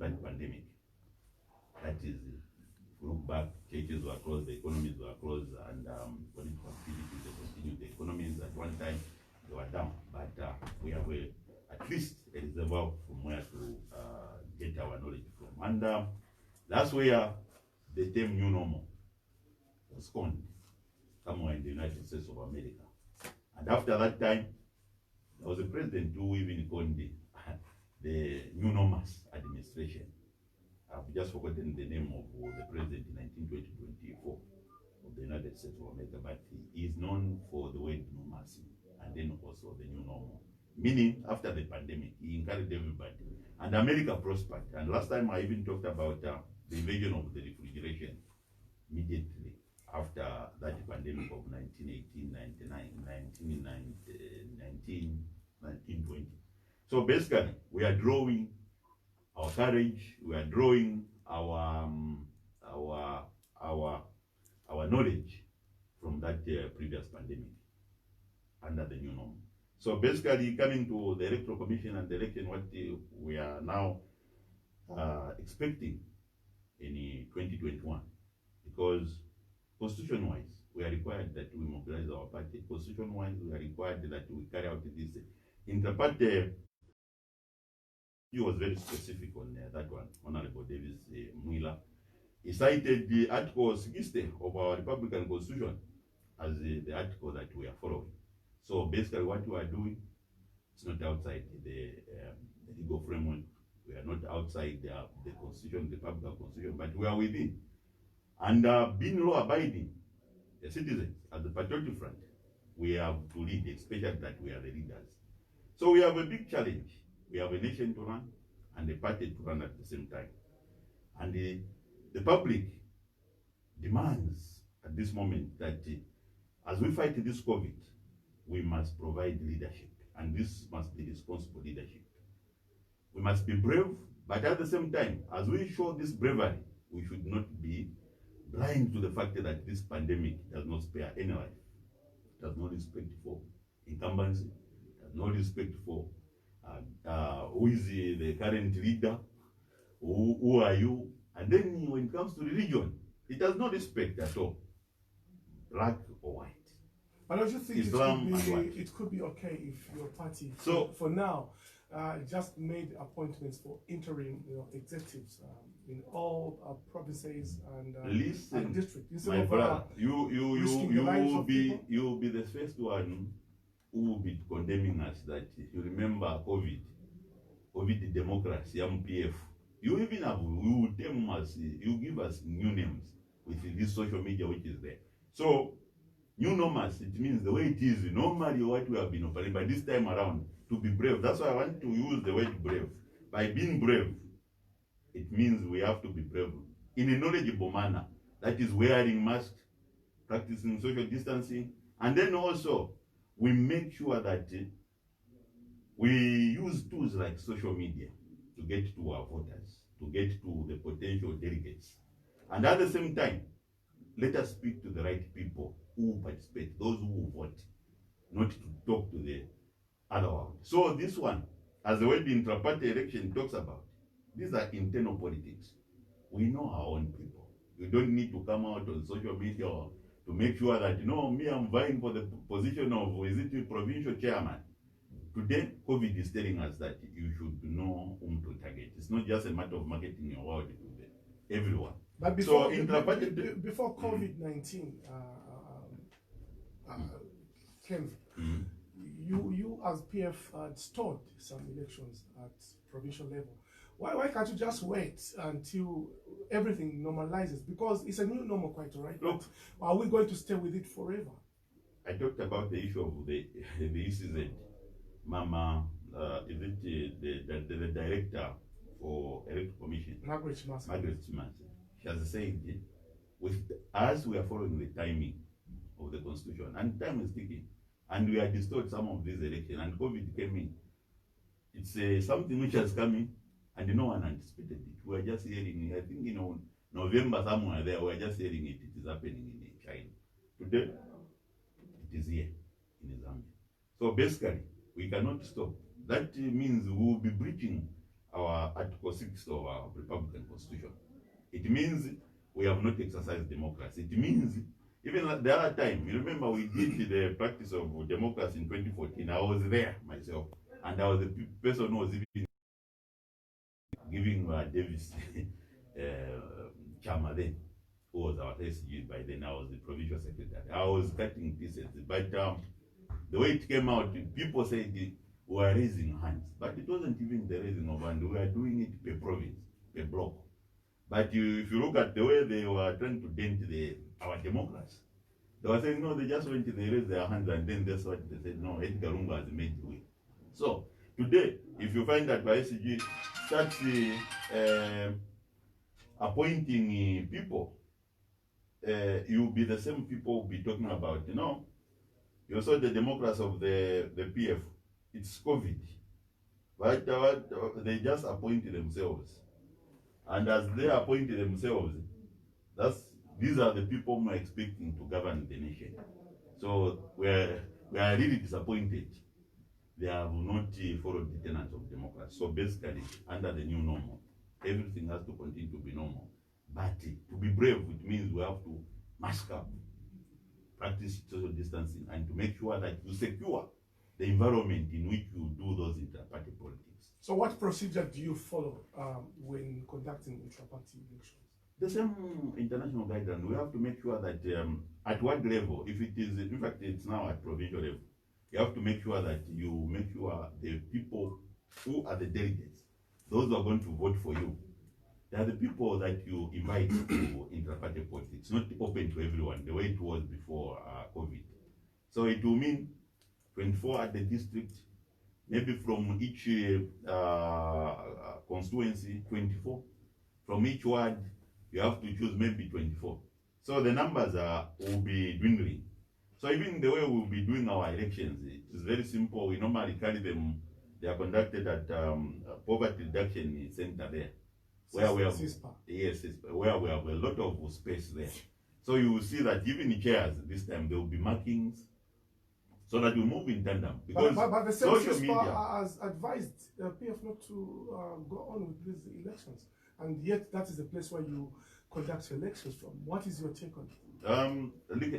rampant pandemic. That is, if you look back, churches were closed, the economies were closed, and political activities, they continued. The economies at one time, they were down, but we have at least a reservoir from where to get our knowledge from. And that's where the term new normal was coined, somewhere in the United States of America. And after that time, there was a president who even coined the New Normas administration. I've just forgotten the name of the president in 1924 of the United States of America, but he is known for the word normalcy and then also the new normal. Meaning, after the pandemic, he encouraged everybody. And America prospered. And last time I even talked about the invasion of the refrigeration immediately after that pandemic of 1918, 1920. So basically, we are drawing our courage, we are drawing our knowledge from that previous pandemic under the new norm. So basically, coming to the Electoral Commission and the election, what we are now expecting in 2021, because constitution-wise, we are required that we mobilize our party. Constitution-wise, we are required that we carry out this. In the party, he was very specific on that one, Honorable Davis Mwila. He cited the Article 60 of our Republican Constitution as the article that we are following. So basically what we are doing, it's not outside the legal framework. We are not outside the Constitution, the Republican Constitution, but we are within. And being law-abiding citizens as the Patriotic Front, we have to lead, especially that we are the leaders. So we have a big challenge. We have a nation to run and a party to run at the same time. And the public demands at this moment that as we fight this COVID, we must provide leadership. And this must be responsible leadership. We must be brave, but at the same time, as we show this bravery, we should not be blind to the fact that this pandemic does not spare any life. It does no respect for incumbency, does no respect for who is the current leader, who are you, and then when it comes to religion, it does no respect at all, black or white. But don't you think Islam it could be okay if your party, so for now, just made appointments for interim, executives in all provinces and districts? Instead my of, brother, you will be the first one who will be condemning us that you remember COVID democracy, MPF. You even have, you will term us, you give us new names with this social media which is there. So, new norms, it means the way it is, normally what we have been operating, but this time around, to be brave. That's why I want to use the word brave. By being brave, it means we have to be brave in a knowledgeable manner. That is wearing masks, practicing social distancing, and then also we make sure that we use tools like social media to get to our voters, to get to the potential delegates. And at the same time, let us speak to the right people who participate, those who vote, not to talk to the other one. So this one, as the way the intra-party election talks about, these are internal politics. We know our own people. You don't need to come out on social media to make sure that, me, I'm vying for the position of, provincial chairman. Today, COVID is telling us that you should know whom to target. It's not just a matter of marketing your word to everyone. But before, before COVID-19 came, you as PF stalled some elections at provincial level. Why can't you just wait until everything normalizes? Because it's a new normal, quite all right. Look, are we going to stay with it forever? I talked about the issue of the ECZ. Mama, is it the director for Electoral Commission? Margaret Chimansi. She has said, with us, we are following the timing of the Constitution, and time is ticking. And we had distorted some of these elections, and COVID came in. It's something which has come in, and no one anticipated it. We are just hearing, I think, November somewhere there, we are just hearing it. It is happening in China. Today, it is here in Zambia. So basically, we cannot stop. That means we will be breaching our Article 6 of our Republican Constitution. It means we have not exercised democracy. It means even the other time, you remember we did the practice of democracy in 2014. I was there myself, and I was the person who was even giving Davis Chama then, who was our SG by then. I was the provincial secretary. I was cutting pieces, but the way it came out, people said we were raising hands, but it wasn't even the raising of hands. We were doing it per province, per block. But if you look at the way they were trying to dent our democracy, they were saying, no, they just went, they raised their hands, and then that's what they said, no, Edgar Lungu has made the way. So, today, if you find that SG starts appointing people, you'll be the same people will be talking about, you saw the democracy of the PF, it's COVID. But they just appointed themselves. And as they appointed themselves, these are the people who are expecting to govern the nation. So we are really disappointed. They have not followed the tenets of democracy. So basically, under the new normal, everything has to continue to be normal. But to be brave, it means we have to mask up, practice social distancing, and to make sure that you secure the environment in which you do those inter-party politics. So what procedure do you follow when conducting intra-party elections? The same international guidelines. We have to make sure that at what level, if it is, in fact, it's now at provincial level, you have to make sure that you make sure the people who are the delegates, those who are going to vote for you, they are the people that you invite to intra-party politics. It's not open to everyone, the way it was before COVID. So it will mean 24 at the district, maybe from each constituency, 24. From each ward, you have to choose maybe 24. So the numbers will be dwindling. So even the way we'll be doing our elections, it is very simple. We normally carry them, they are conducted at Poverty Reduction Center there. Where we have, yes, where we have a lot of space there. So you will see that even in chairs, this time there will be markings, so that you move in tandem. Because but the social CISPA media has advised PF not to go on with these elections, and yet that is the place where you conduct elections from. What is your take on it?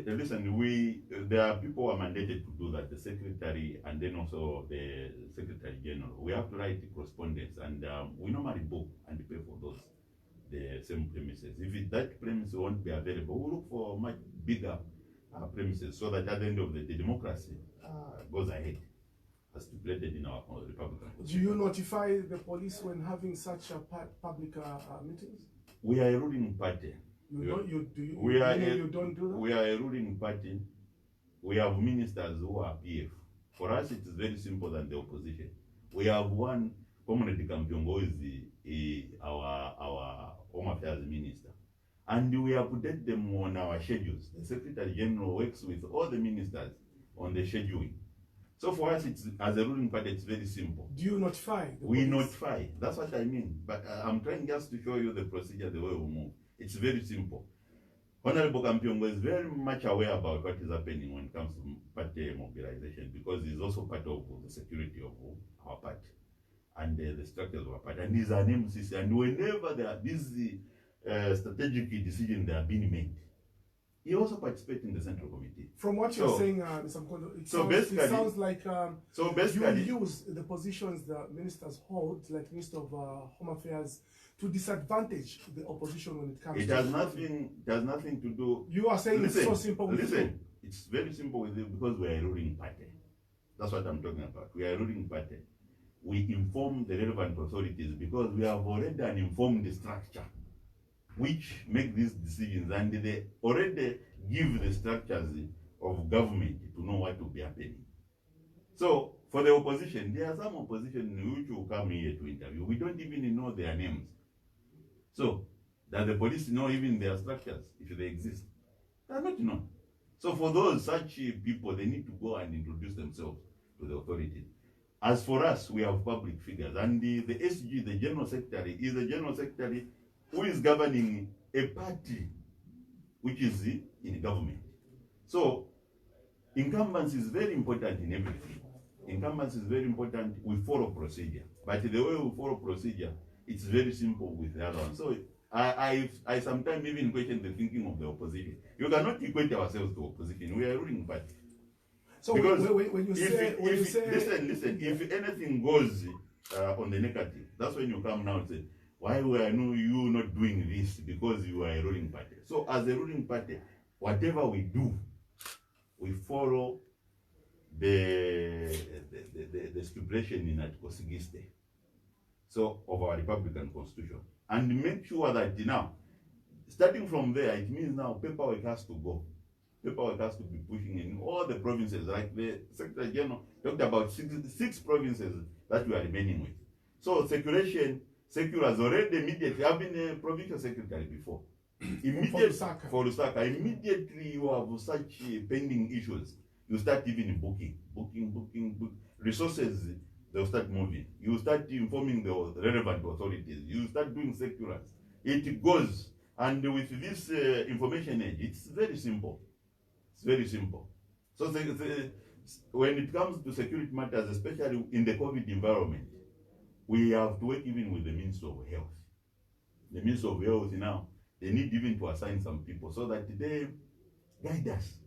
Listen, there are people who are mandated to do that, the secretary and then also the secretary general. We have to write correspondence, and we normally book and pay for the same premises. If that premise won't be available, we'll look for much bigger premises, so that at the end of the day, democracy goes ahead as stipulated in our Republican Constitution. Do you notify the police when having such public meetings? We are a ruling party. You don't do that? We are a ruling party. We have ministers who are PF. For us, it is very simple than the opposition. We have one, Comrade Kampiongo is our Home Affairs Minister. And we have put them on our schedules. The Secretary General works with all the ministers on the scheduling. So for us, as a ruling party, it's very simple. Do you notify the We police? notify. That's what I mean. But I'm trying just to show you the procedure, the way we move. It's very simple. Honorable Kampiongo is very much aware about what is happening when it comes to party mobilization, because he's also part of the security of our party and the structures of our party. And he's an MCC. And whenever there are these strategic decisions that are being made, he also participates in the Central Committee. From what you're saying, Mr. Mkondo, it sounds like you use the positions that ministers hold, like Minister of Home Affairs, to disadvantage the opposition when it comes it to... has nothing to do... You are saying it's so simple with you. It's very simple with you because we are a ruling party. That's what I'm talking about. We are a ruling party. We inform the relevant authorities because we have already an informed structure which make these decisions, and they already give the structures of government to know what will be happening. So for the opposition, there are some opposition which will come here to interview. We don't even know their names. So does the police know even their structures, if they exist? They are not known. So for those such people, they need to go and introduce themselves to the authorities. As for us, we have public figures, and the SG, the General Secretary, is the General Secretary who is governing a party which is in government. So incumbency is very important in everything. Incumbency is very important. We follow procedure. But the way we follow procedure, it's very simple with the other one. So I sometimes even question the thinking of the opposition. You cannot equate ourselves to opposition. We are a ruling party. So Because when you say, listen, if anything goes on the negative, that's when you come now and say, why were you not doing this? Because you are a ruling party. So as a ruling party, whatever we do, we follow the stipulation in Article 60, so of our Republican Constitution, and make sure that now, starting from there, it means now paperwork has to go. Paperwork has to be pushing in all the provinces. Like the Secretary General talked about six provinces that we are remaining with. So circulation, Secure has already immediately, I've been a provincial secretary before. For Lusaka, immediately you have such pending issues, you start even booking. Resources, they'll start moving. You start informing the relevant authorities. You start doing circulars. It goes. And with this information age, it's very simple. It's very simple. So when it comes to security matters, especially in the COVID environment, we have to work even with the Ministry of Health. The Ministry of Health now, they need even to assign some people so that they guide us.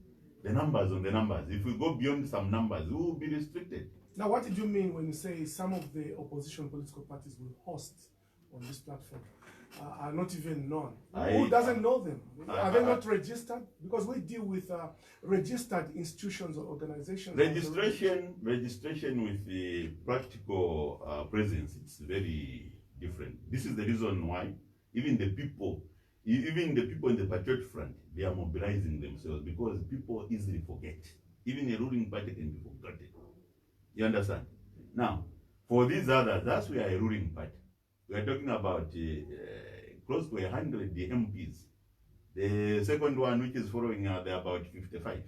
The numbers on the numbers. If we go beyond some numbers, we will be restricted. Now, what did you mean when you say some of the opposition political parties will host on this platform are not even known? Who doesn't know them? Are they not registered? Because we deal with registered institutions or organizations. Registration with the practical presence, it's very different. This is the reason why even the people in the Patriot Front, they are mobilizing themselves, because people easily forget. Even a ruling party can be forgotten. You understand? Now, for these others, that's why a ruling party. We are talking about close to 100 MPs. The second one, which is following, they're about 55,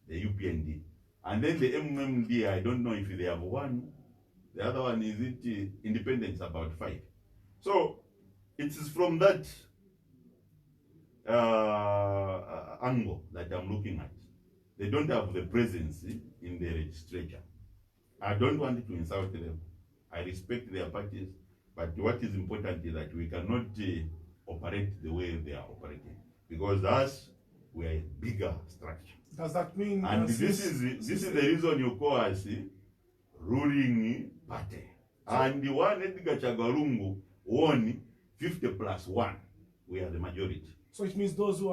the UPND. And then the MMD, I don't know if they have one. The other one is independence, about 5. So it is from that angle that I'm looking at. They don't have the presence in the legislature. I don't want to insult them. I respect their parties, but what is important is that we cannot operate the way they are operating, because us, we are a bigger structure. Does that mean? And this is the reason you call us ruling party. And the one Edgar Chagwa won 50+1. We are the majority. So it means those who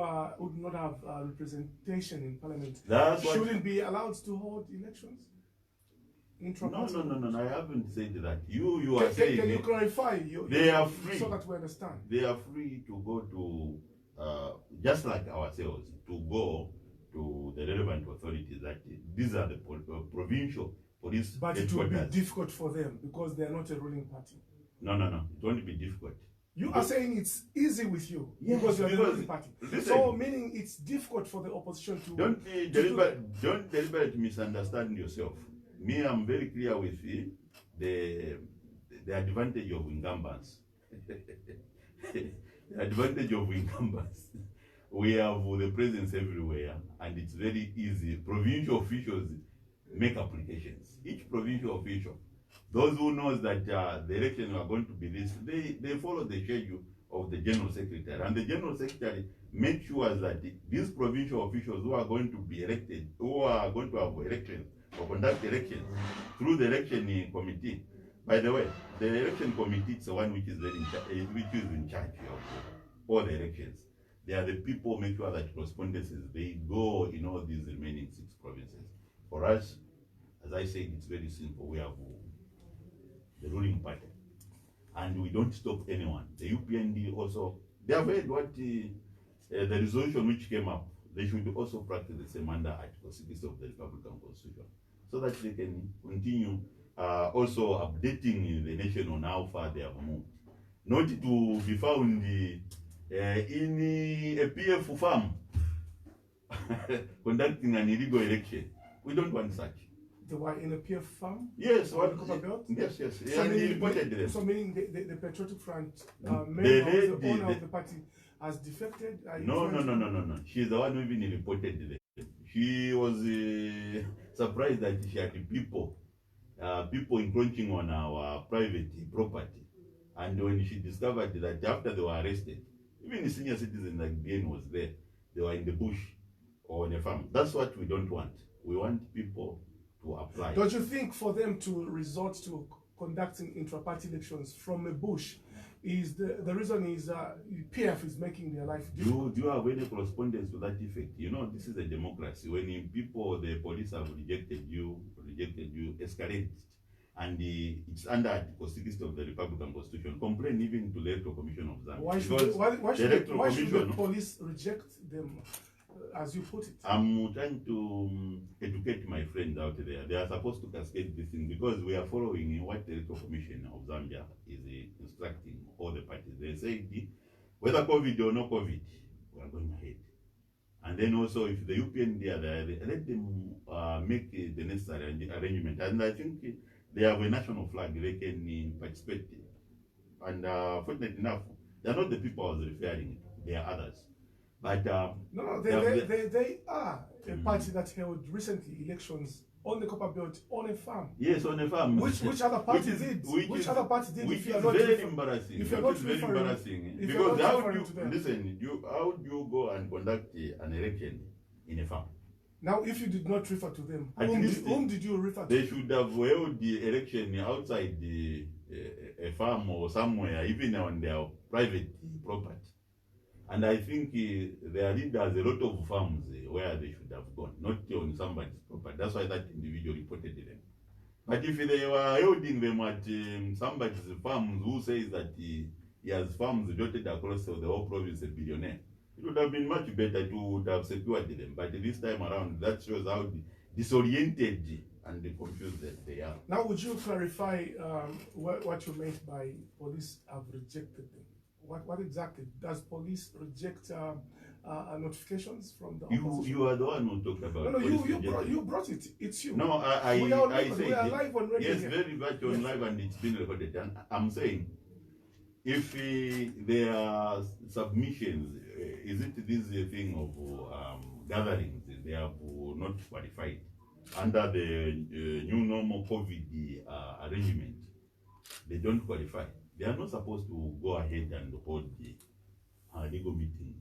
do not have representation in parliament shouldn't be allowed to hold elections? No, I haven't said that. You are saying... Can you clarify? They are free. So that we understand. They are free to go to, just like ourselves, to go to the relevant authorities. That these are the provincial police. But it will be difficult for them because they are not a ruling party. No. It won't be difficult. You are saying it's easy with you, yes, because you are the ruling party. Listen, so meaning it's difficult for the opposition to... Don't deliberately misunderstand yourself. Me, I'm very clear with the advantage of incumbents. The advantage of incumbents. We have the presence everywhere, and it's very easy. Provincial officials make applications. Each provincial official, those who knows that the election are going to be this, they follow the schedule of the General Secretary. And the General Secretary makes sure that these provincial officials who are going to be elected, who are going to have elections or conduct elections through the election committee. By the way, the election committee is the one which is in charge of all the elections. They are the people who make sure that correspondences, they go in all these remaining 6 provinces. For us, as I said, it's very simple. We have the ruling party, and we don't stop anyone. The UPND also, they have heard what the resolution which came up. They should also practice the same under Article 60 of the Republican Constitution, so that they can continue also updating the nation on how far they have moved. Not to be found in a PF farm conducting an illegal election. We don't want such. They were in a PF farm? Yes. Yes. So meaning, so meaning the Patriotic Front the owner of the party has defected? No. She's the one who even reported it. She was surprised that she had people people encroaching on our private property. And when she discovered that after they were arrested, even the senior citizen like Bien was there, they were in the bush or on a farm. That's what we don't want. We want people to apply. Don't you think for them to resort to conducting intra-party elections from a bush is the reason is PF is making their life difficult? Do you have any correspondence to that effect? You know, this is a democracy. When people, the police have rejected you, escalate, and it's under Article 60 of the Republican Constitution. Complain even to the Electoral Commission of Zambia. Why should the police reject them, as you put it? I'm trying to educate my friends out there. They are supposed to cascade this thing because we are following what the Electoral Commission of Zambia is instructing all the parties. They say whether COVID or no COVID, we are going ahead. And then also, if the UPN they are there, let them make the necessary arrangement. And I think they have a national flag, they can participate. And fortunately enough, they are not the people I was referring to, they are others. But they are a party that held recently elections on the Copper Belt on a farm. Yes, on a farm. Which other party did? Which other party did? Which is very embarrassing. If you're not very embarrassing. Because how do you go and conduct an election in a farm? Now, if you did not refer to them, whom did you refer to? They should have held the election outside a farm or somewhere, even on their private property. And I think their leaders a lot of farms where they should have gone, not on somebody's property. That's why that individual reported them. But if they were holding them at somebody's farms who says that he has farms dotted across the whole province, a billionaire, it would have been much better to have secured them. But this time around, that shows how disoriented and confused that they are. Now, would you clarify what you meant by police have rejected them? What exactly? Does police reject notifications from the opposition? You are the one who talked about. No, you brought it. It's you. No, we are live on radio. Yes, very much on live, and it's been recorded. And I'm saying, if their submissions, is it this thing of gatherings, they have not qualified under the new normal COVID arrangement, they don't qualify. They are not supposed to go ahead and hold the legal meeting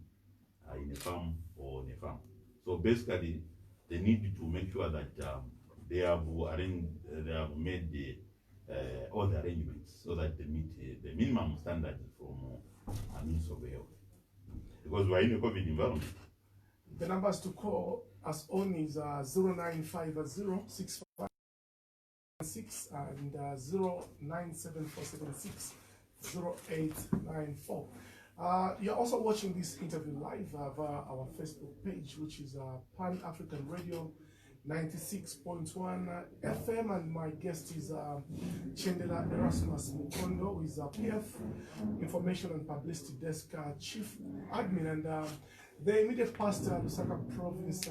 in a farm or on a farm. So basically, they need to make sure that they have made all the arrangements so that they meet the minimum standards from a means of health. Because we are in a COVID environment. The numbers to call us on is 0950 and 097476 0894. You're also watching this interview live via our Facebook page, which is Pan African Radio 96.1 FM, and my guest is Chendela Erasmus Mukondo, who is PF Information and Publicity Desk Chief Admin and the immediate past Lusaka Province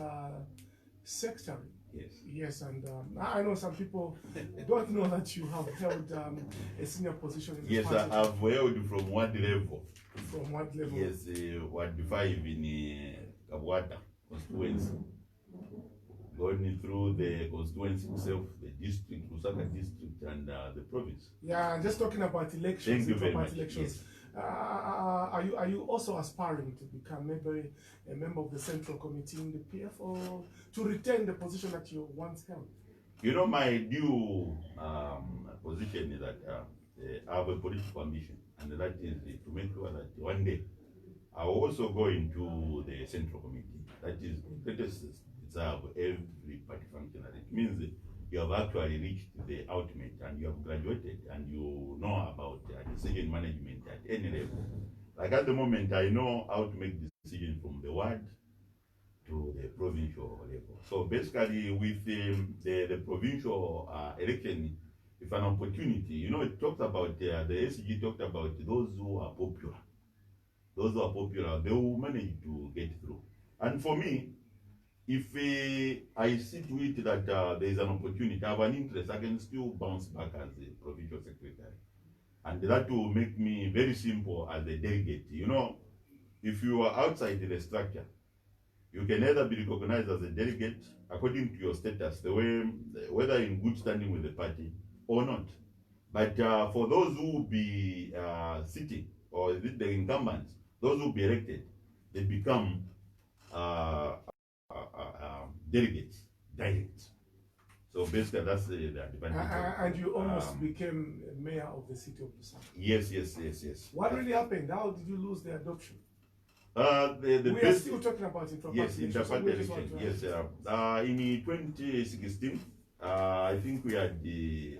Secretary. Yes. Yes, and I know some people don't know that you have held a senior position in the party. Yes, I've held from what level? From what level? Yes, Ward 5 in Kabwata constituency. Going through the constituency itself, the district, Lusaka district, and the province. Yeah, just talking about elections. Thank you very much. Elections. Yes. Are you also aspiring to become maybe a member of the Central Committee in the PF, or to retain the position that you once held? You know, my due position is that I have a political ambition, and that is to make sure that one day I will also go into the Central Committee. That is the greatest desire of every party functionary. It means you have actually reached the ultimate, and you have graduated, and you know about decision management at any level. Like at the moment, I know how to make decisions from the ward to the provincial level. So basically, with the provincial election, if an opportunity, you know, it talks about, the SG talked about those who are popular. Those who are popular, they will manage to get through. And for me, if I see to it that there is an opportunity, I have an interest, I can still bounce back as a provincial secretary. And that will make me very simple as a delegate. You know, if you are outside the structure, You can either be recognized as a delegate according to your status, the way, whether in good standing with the party or not. But for those who will be sitting, or the incumbents, those who will be elected, they become delegates, direct. So basically, that's the advantage. And you almost became mayor of the city of Lusaka. Yes. What really happened? How did you lose the adoption? We are still talking about inter-party yes, inter-party election. Yes, in 2016, I think we had the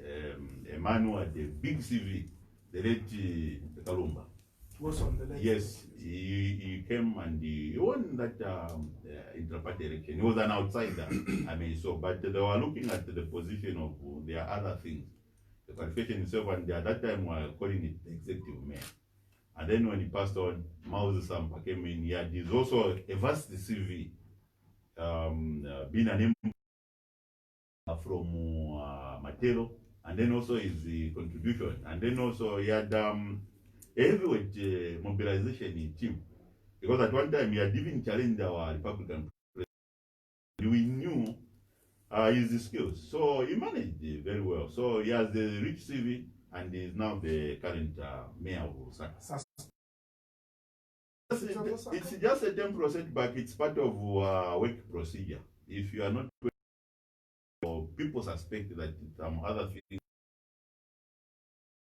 a man who had a big CV, the late Kalumba. Was on the left. Yes, he came and he won that inter-party election. He was an outsider, I mean, so, but they were looking at the position of their other things, the qualification itself, and at that time we were calling it the executive mayor. And then when he passed on, Mao Sampa came in. He had also a vast CV, being an MP from Matero, and then also his contribution, and then also he had a heavyweight mobilization in team, because at one time he had even challenged our Republican president. We knew his skills, so he managed very well. So he has a rich CV, and he is now the current mayor of Lusaka. It's just a temporary setback. It's part of work procedure. If you are not, or people suspect that some other things,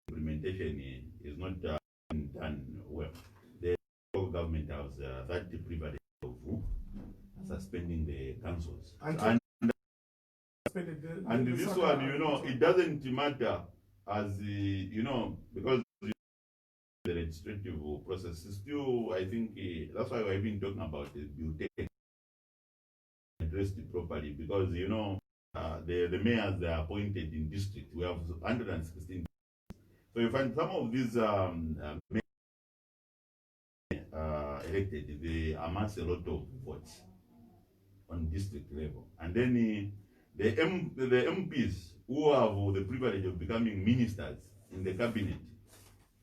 implementation is not done well. The government has that privilege of suspending the councils. And this one, you know, it doesn't matter as because the legislative process is still, I think, that's why we've been talking about the bill addressed it properly, because the mayors are appointed in district. We have 116. So you find some of these elected, they amass a lot of votes on district level, and then the MPs who have the privilege of becoming ministers in the cabinet,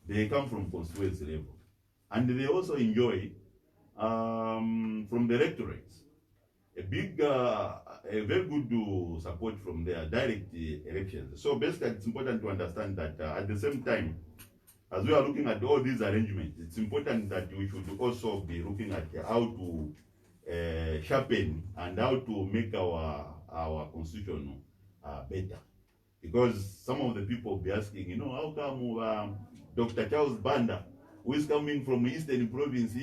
they come from constituency level, and they also enjoy from the electorates a very good support from their direct elections. So basically, it's important to understand that at the same time, as we are looking at all these arrangements, it's important that we should also be looking at how to sharpen and how to make our constitution better. Because some of the people will be asking, how come Dr. Charles Banda, who is coming from Eastern Province,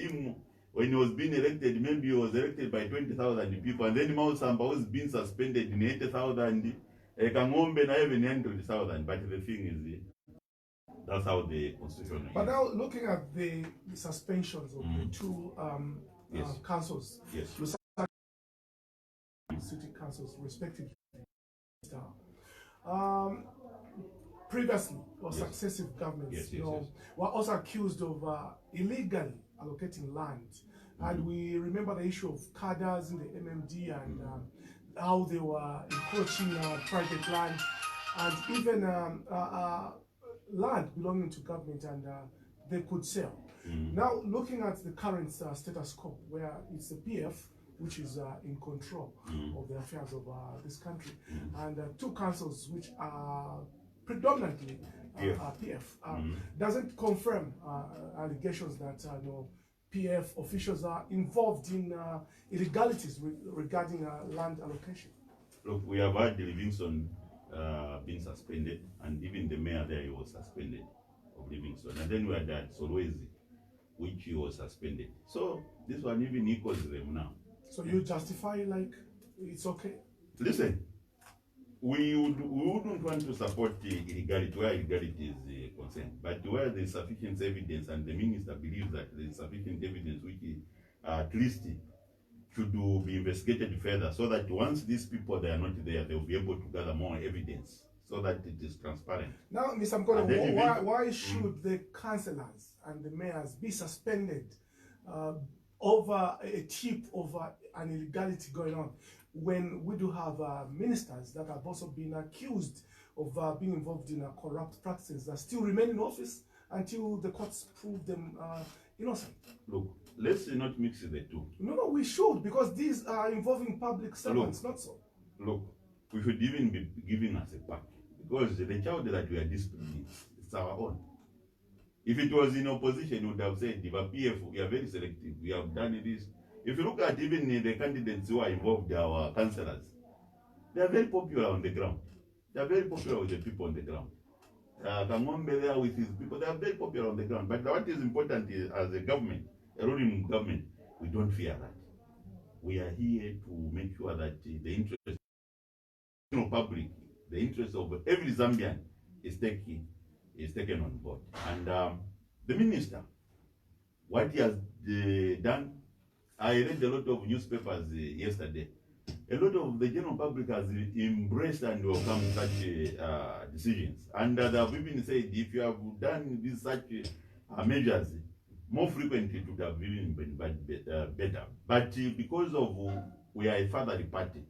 when he was being elected, maybe he was elected by 20,000 people, and then Mao Sampa was being suspended in 80,000, Kangombe na even 100,000. But the thing is, that's how the constitution is. But now, looking at the suspensions of the two councils, city councils, respectively, previously, or successive governments, were also accused of illegally allocating land. And we remember the issue of cadres in the MMD and how they were encroaching private land and even land belonging to government, and they could sell. Now, looking at the current status quo, where it's the PF which is in control of the affairs of this country, and two councils which are predominantly PF, doesn't confirm allegations that PF officials are involved in illegalities regarding land allocation. Look, we have had Livingston being suspended, and even the mayor there, he was suspended of Livingston. And then we had that Solwezi, which he was suspended. So this one even equals them now. So you justify like it's okay? Listen, we wouldn't want to support the illegality where illegality is concerned, but where there is sufficient evidence, and the minister believes that there is sufficient evidence which at least should be investigated further, so that once these people they are not there, they will be able to gather more evidence so that it is transparent. Now, Mr. Mkono, why should the councillors and the mayors be suspended over a tip of an illegality going on, when we do have ministers that have also been accused of being involved in corrupt practices that still remain in office until the courts prove them innocent? Look, let's not mix the two. No, we should, because these are involving public servants, not so. Look, we should even be giving us a pack, because the child that we are disciplining, it's our own. If it was in opposition, we would have said, if a PF, we are very selective, we have done this. If you look at even the candidates who are involved, our councillors, they are very popular on the ground. They are very popular with the people on the ground. Kangombe there with his people, they are very popular on the ground. But what is important is, as a government, a ruling government, we don't fear that. We are here to make sure that the interest of the public, the interest of every Zambian is taken on board. And the minister, what he has done, I read a lot of newspapers yesterday. A lot of the general public has embraced and welcomed such decisions. And they have even said, if you have done these such measures, more frequently it would have even been better. But because of we are a fatherly party,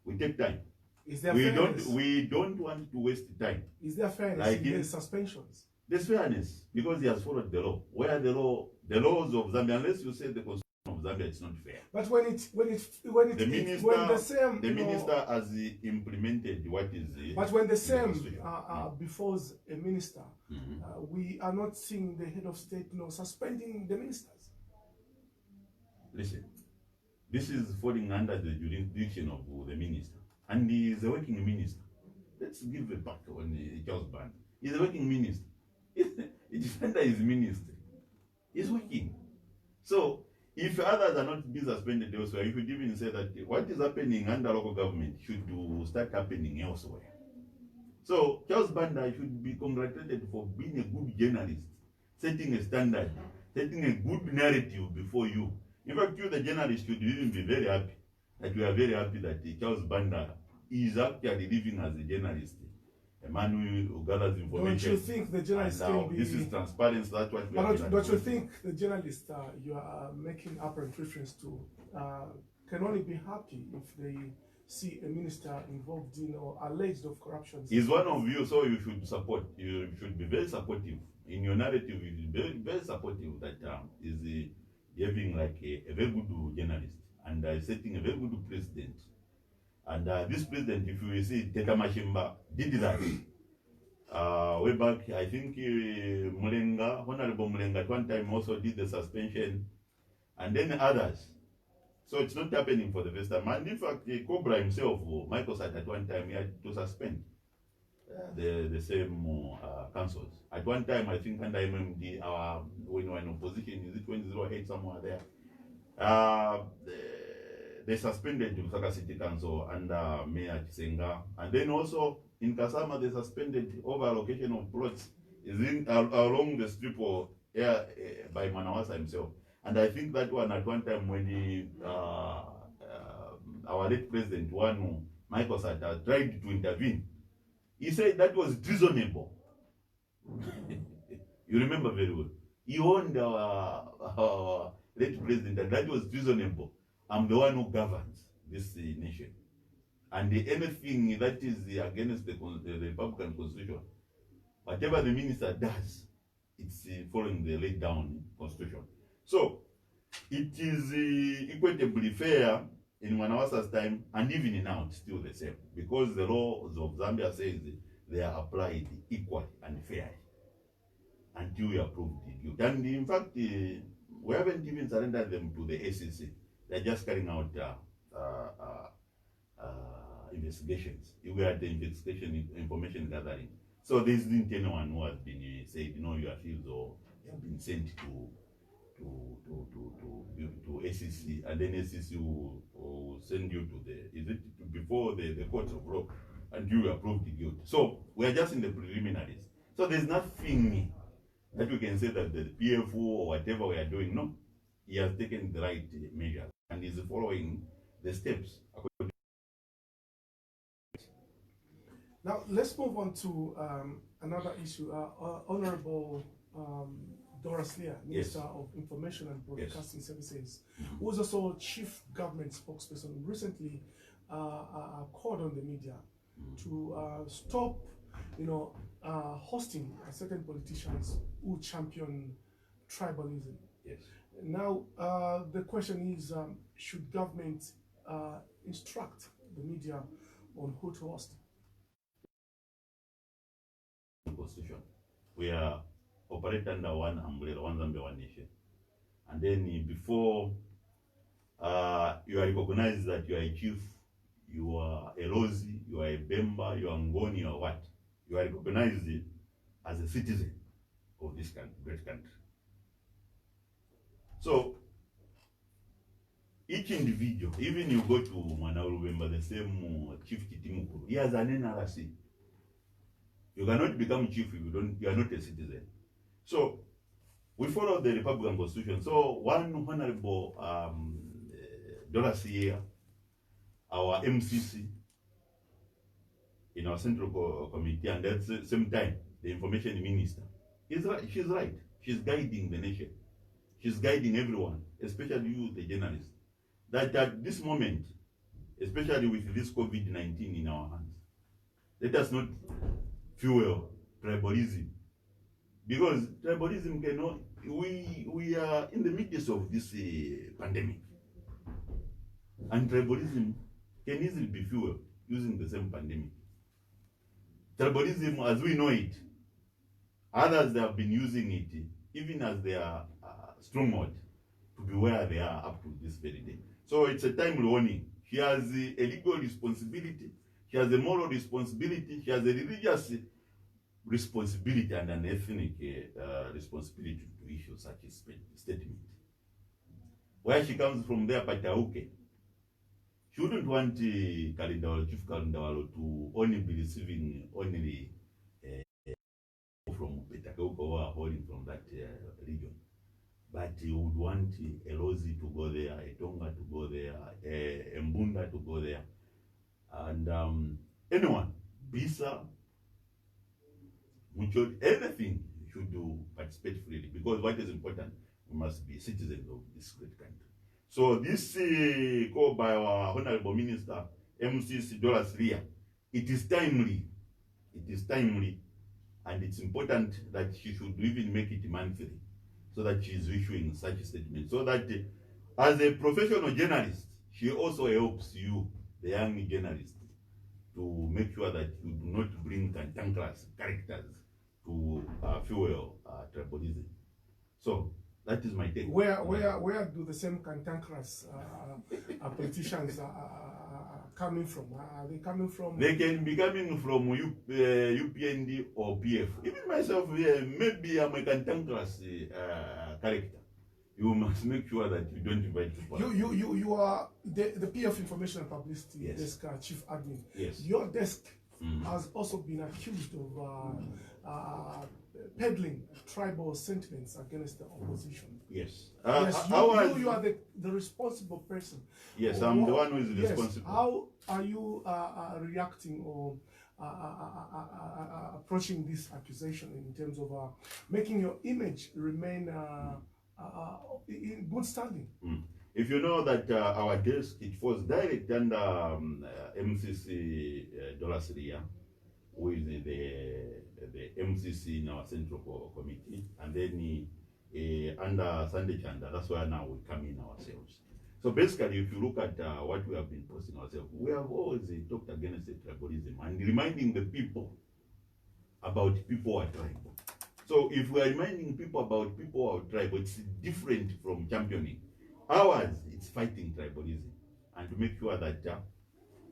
we take time. Is there fairness? We don't want to waste time. Is there fairness Like in the suspensions? There's fairness, because he has followed the law. Where the laws of Zambia, unless you say the constitution of Zambia, it's not fair. But when the minister has implemented what is. But when the same befalls a minister, we are not seeing the head of state, suspending the ministers. Listen, this is falling under the jurisdiction of the minister, and he is a working minister. Let's give it back on Charles Band. He's a working minister. It's under his ministry. He's working. So, if others are not being suspended elsewhere, you should even say that what is happening under local government should start happening elsewhere. So, Charles Banda should be congratulated for being a good journalist, setting a standard, setting a good narrative before you. In fact, you, the journalist, should even be very happy that we are very happy that Charles Banda is actually living as a journalist. A man who gathers information. Don't you think the journalist can be... This is transparency, that's what we are. Don't you think the journalist you are making apparent reference to can only be happy if they see a minister involved in or alleged of corruption? He's one of you, so you should support. You should be very supportive. In your narrative, you should be very, very supportive that is behaving like a very good journalist and setting a very good president. And this president, if you see, Teta Mashimba did that. Way back, I think Mulenga, Honorable Mulenga, at one time also did the suspension, and then others. So it's not happening for the first time. And in fact, Cobra himself, Michael said at one time he had to suspend the same councils. At one time, I think under MMD, when we were in opposition, is it 2008 somewhere there? They suspended the Lusaka City Council under Mayor Chisenga. And then also in Kasama, they suspended over allocation of plots along the strip of by Manawasa himself. And I think that one at one time when our late president, Michael Sata, tried to intervene, he said that was treasonable. You remember very well. He warned our late president that that was treasonable. I'm the one who governs this nation. And anything that is against the Republican Constitution, whatever the minister does, it's following the laid down Constitution. So, it is equitably fair in Manawasa's time, and even now it's still the same, because the laws of Zambia says they are applied equally and fairly until you approve the guilt. And in fact, we haven't even surrendered them to the ACC. They're just carrying out investigations. We are the investigation information gathering. So there isn't anyone who has been said, you are accused or you have been sent to ACC, and then ACC will send you to before the courts of law, and you approve the guilt. So we are just in the preliminaries. So there's nothing that we can say that the PFO or whatever we are doing. No, he has taken the right measures and is following the steps. Now let's move on to another issue. Honorable Doris Leah, Minister of Information and Broadcasting Services, who is also Chief Government Spokesperson, recently called on the media to stop, hosting certain politicians who champion tribalism Yes. Now, the question is, should government instruct the media on who to host? Constitution. We are operate under one umbrella, one Zambia, one nation. And then before you are recognized that you are a chief, you are a Lozi, you are a Bemba, you are Ngoni, you are what? You are recognized as a citizen of this country, great country. So each individual, even you go to Manauru, remember the same Chief Kitimukuru, he has an NRC. You cannot become chief if you are not a citizen. So we follow the Republican Constitution. So one honorable Doris here, our MCC in our central committee, and at the same time the information minister is right. She's right. She's guiding the nation. She's guiding everyone, especially you, the journalists, that at this moment, especially with this COVID-19 in our hands, let us not fuel tribalism, because tribalism cannot. We are in the midst of this pandemic, and tribalism can easily be fueled using the same pandemic. Tribalism, as we know it, others have been using it even as their stronghold to be where they are up to this very day. So it's a timely warning. She has a legal responsibility, she has a moral responsibility, she has a religious responsibility and an ethnic responsibility to issue such a statement. Where she comes from there, Patauke, she wouldn't want Chief Kalindawalo to only be receiving only from Petauke who are holding from that region. But you would want a Lozi to go there, a Tonga to go there, a Mbunda to go there, and anyone, Bisa, anything should do participate freely, because what is important, we must be citizens of this great country. So this call by our Honorable Minister, MCC Doris Ria, it is timely. It is timely, and it's important that she should even make it monthly, so that she is issuing such a statement, so that as a professional journalist, she also helps you, the young journalist, to make sure that you do not bring cantankerous characters to fuel tribalism. So that is my take. Where do the same cantankerous politicians coming from? Are they coming from? They can be coming from UPND or PF. Even myself, maybe I'm a cantankerous character. You must make sure that you don't invite people. You are the PF Information and Publicity Yes. Desk Chief Admin. Yes. Your desk has also been accused of peddling tribal sentiments against the opposition. Yes. Yes, you are the responsible person. Yes, I'm the one who is responsible. How are you reacting or approaching this accusation in terms of making your image remain in good standing? If you know that our desk, it was direct under MCC Doris Ria, who is the MCC in our central committee, and then under Sunday Chanda, that's why now we come in ourselves. So basically, if you look at what we have been posting ourselves, we have always talked against the tribalism and reminding the people about people who are tribal. So if we are reminding people about people who are tribal, it's different from championing. Ours, it's fighting tribalism and to make sure that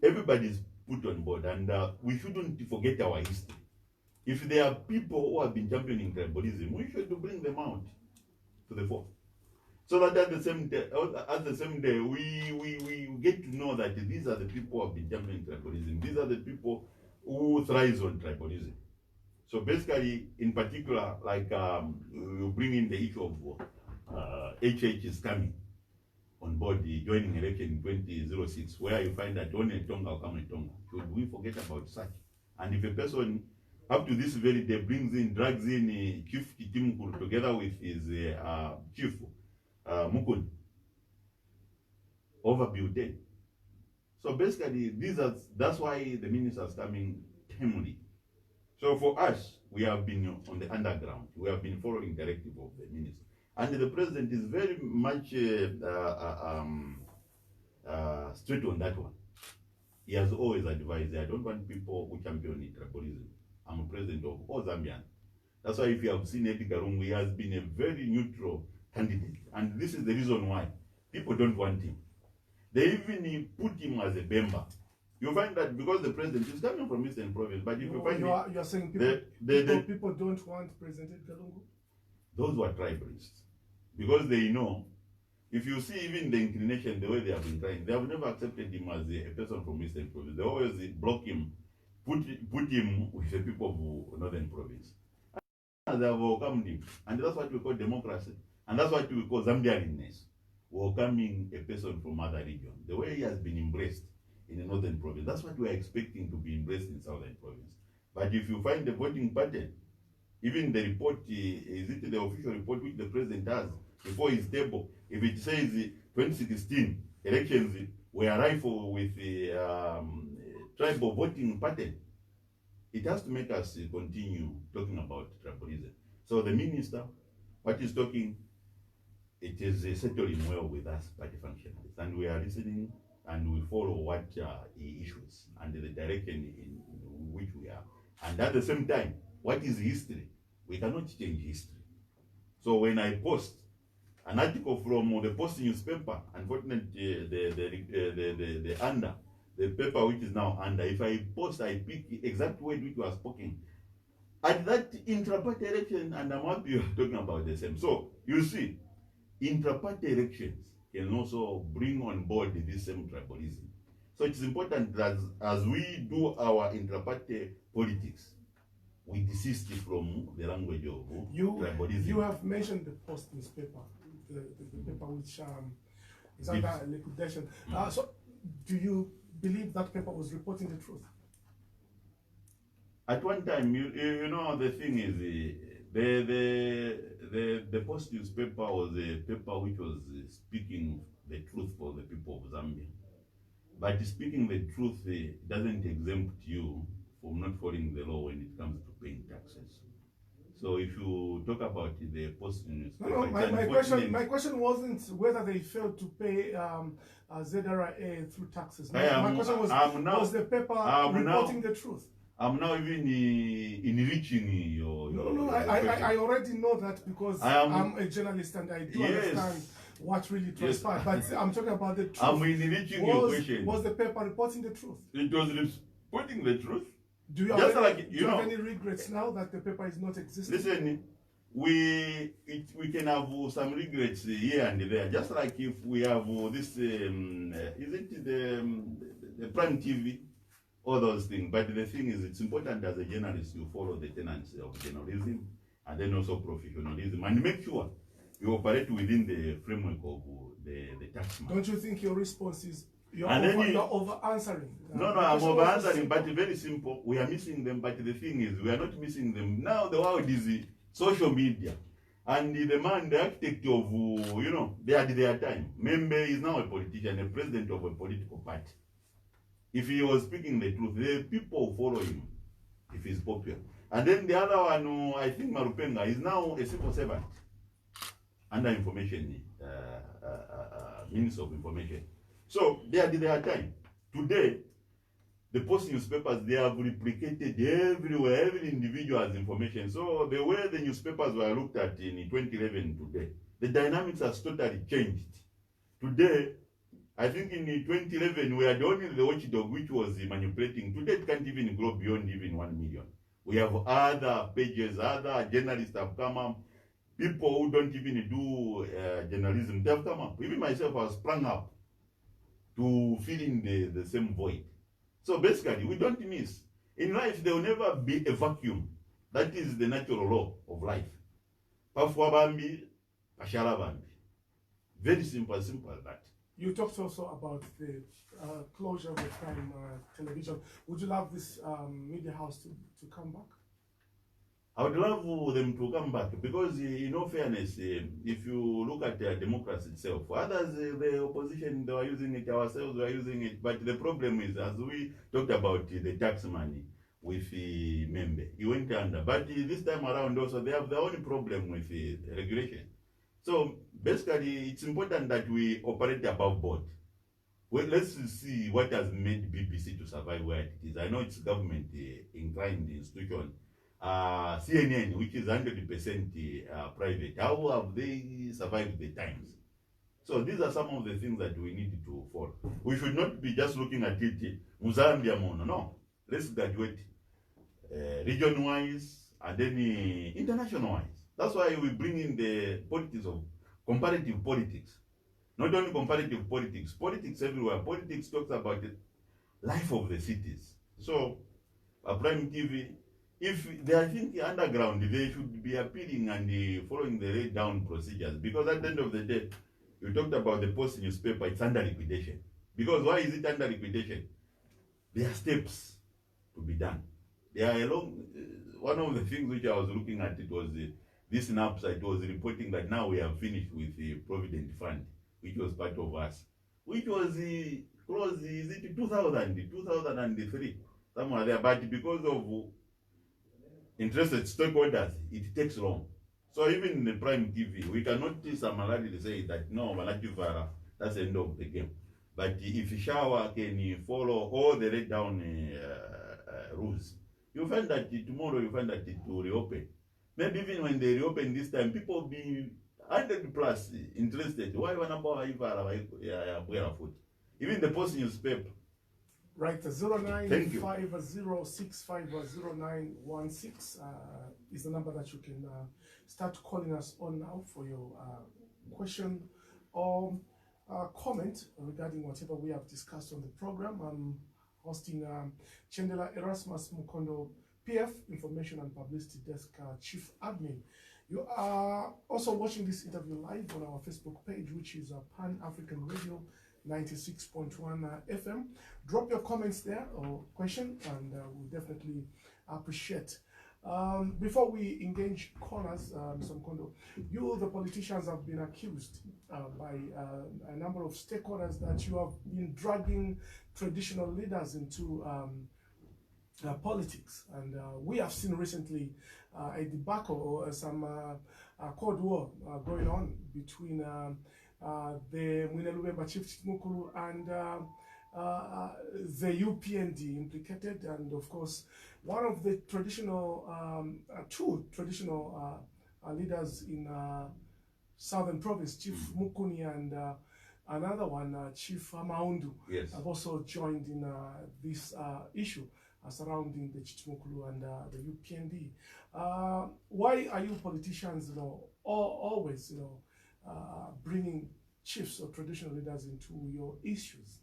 everybody is put on board, and we shouldn't forget our history. If there are people who have been championing tribalism, we should bring them out to the fore, so that at the same day, we get to know that these are the people who have been championing tribalism. These are the people who thrive on tribalism. So basically, in particular, like you bring in the issue of HH is coming on board the joining election in 2006, where you find that only Tonga will come in Tonga. Should we forget about such? And if a person up to this very day drags in Chief Kitimukuru together with his chief Mukun, overbuild them. So basically, that's why the minister is coming timely. So for us, we have been on the underground. We have been following directive of the minister. And the president is very much straight on that one. He has always advised, I don't want people who champion tribalism. I'm a president of all Zambians. That's why if you have seen Edgar Lungu, he has been a very neutral candidate. And this is the reason why people don't want him. They even put him as a Bemba. You find that because the president is coming from Eastern Province, but if you find you are saying people don't want President Edgar Lungu? Those who are tribalists. Because they know, if you see even the inclination, the way they have been trying, they have never accepted him as a person from Eastern Province. They always block him, put him with the people of Northern Province. And they have welcomed him. And that's what we call democracy. And that's what we call Zambianness. Welcoming a person from other region. The way he has been embraced in the Northern Province, that's what we are expecting to be embraced in Southern Province. But if you find the voting pattern, even the report, is it the official report which the president has before his table, if it says 2016 elections were rifled with the tribal voting pattern, it has to make us continue talking about tribalism. So the minister, what he's talking, it is settling well with us party functionaries, and we are listening and we follow what he issues and the direction in which we are. And at the same time, what is history? We cannot change history. So when I post an article from the Post newspaper, unfortunately the paper which is now under, if I post, I pick the exact word which was spoken at that intra-party election, and I'm happy you're talking about the same. So you see, intra-party elections can also bring on board this same tribalism. So it's important that as we do our intra-party politics, we desist from the language of tribalism. You have mentioned the Post newspaper, the paper which is under liquidation. So do you believe that paper was reporting the truth? At one time, you know, the thing is, the Post newspaper was a paper which was speaking the truth for the people of Zambia. But speaking the truth doesn't exempt you from not following the law when it comes to paying taxes. So if you talk about the Post newspaper, my question wasn't whether they failed to pay ZRA through taxes. My question was the paper reporting the truth? I'm now even enriching your... No, I already know that because I'm a journalist and I do understand what really transpired. But I'm talking about the truth. I'm enriching your question. Was the paper reporting the truth? It was reporting the truth. Do you have any regrets now that the paper is not existing? Listen, we can have some regrets here and there. Just like if we have this, is it the Prime TV? All those things. But the thing is, it's important as a journalist you follow the tenets of journalism and then also professionalism and make sure you operate within the framework of the tax man. Don't you think your response is you're over answering? No, I'm over answering, but very simple. We are missing them, but the thing is, we are not missing them. Now the world is social media. And the man, the architect of, you know, they had their time. Membe is now a politician, a president of a political party. If he was speaking the truth, the people follow him if he's popular. And then the other one, I think Marupenga, is now a civil servant under information, Minister of Information. So they had their time. Today, the Post newspapers, they have replicated everywhere, every individual has information. So the way the newspapers were looked at in 2011 today, the dynamics has totally changed. Today, I think in 2011, we had only the watchdog which was manipulating. Today, it can't even grow beyond even 1 million. We have other pages, other journalists have come up, people who don't even do journalism, they have come up. Even myself, I sprung up to fill in the same void. So basically, we don't miss. In life, there will never be a vacuum. That is the natural law of life. Pafwa bambi, pashala bambi. Very simple as that. You talked also about the closure of the Prime television. Would you love this media house to come back? I would love them to come back because, in all fairness, if you look at democracy itself, others, the opposition, they were using it, ourselves were using it. But the problem is, as we talked about the tax money with the member, he went under. But this time around also, they have their own problem with the regulation. So basically, it's important that we operate above board. Well, let's see what has made BBC to survive where it is. I know it's government inclined institution. CNN, which is 100% private, how have they survived the times? So these are some of the things that we need to follow. We should not be just looking at it, Muzambia mono. No, let's graduate region-wise and then international-wise. That's why we bring in the politics of comparative politics. Not only comparative politics, politics everywhere. Politics talks about the life of the cities. So, Prime TV, if they, I think underground, they should be appealing and following the laid down procedures. Because at the end of the day, you talked about the Post newspaper, it's under liquidation. Because why is it under liquidation? There are steps to be done. There are one of the things which I was looking at, it was this NAPSA, it was reporting that now we have finished with the Provident Fund, which was part of us, which was close, is it 2003, somewhere there, but because of interested stakeholders, it takes long. So even in the Prime TV, we cannot summarily say that no, Malachivara, that's the end of the game. But if Shower can follow all the laid down rules, you find that tomorrow you find that it will reopen. Maybe even when they reopen this time, people will be 100 plus interested. Why food? Even the Post newspaper. Right, 0950650916 is the number that you can start calling us on now for your question or comment regarding whatever we have discussed on the program. I'm hosting Chendela Erasmus Mukondo, PF, Information and Publicity Desk Chief Admin. You are also watching this interview live on our Facebook page, which is Pan African Radio 96.1 FM. Drop your comments there or question, and we'll definitely appreciate. Before we engage callers, Mr. Mukondo, you, the politicians, have been accused by a number of stakeholders that you have been dragging traditional leaders into politics, and we have seen recently a debacle or some Cold War going on between the Mwinelubemba Chief Mukulu and the UPND implicated, and of course one of the traditional two traditional leaders in Southern Province, Chief Mukuni, and another one, Chief Maundu, yes, have also joined in this issue surrounding the Chichimukulu and the UPND. Why are you politicians, always, bringing chiefs or traditional leaders into your issues?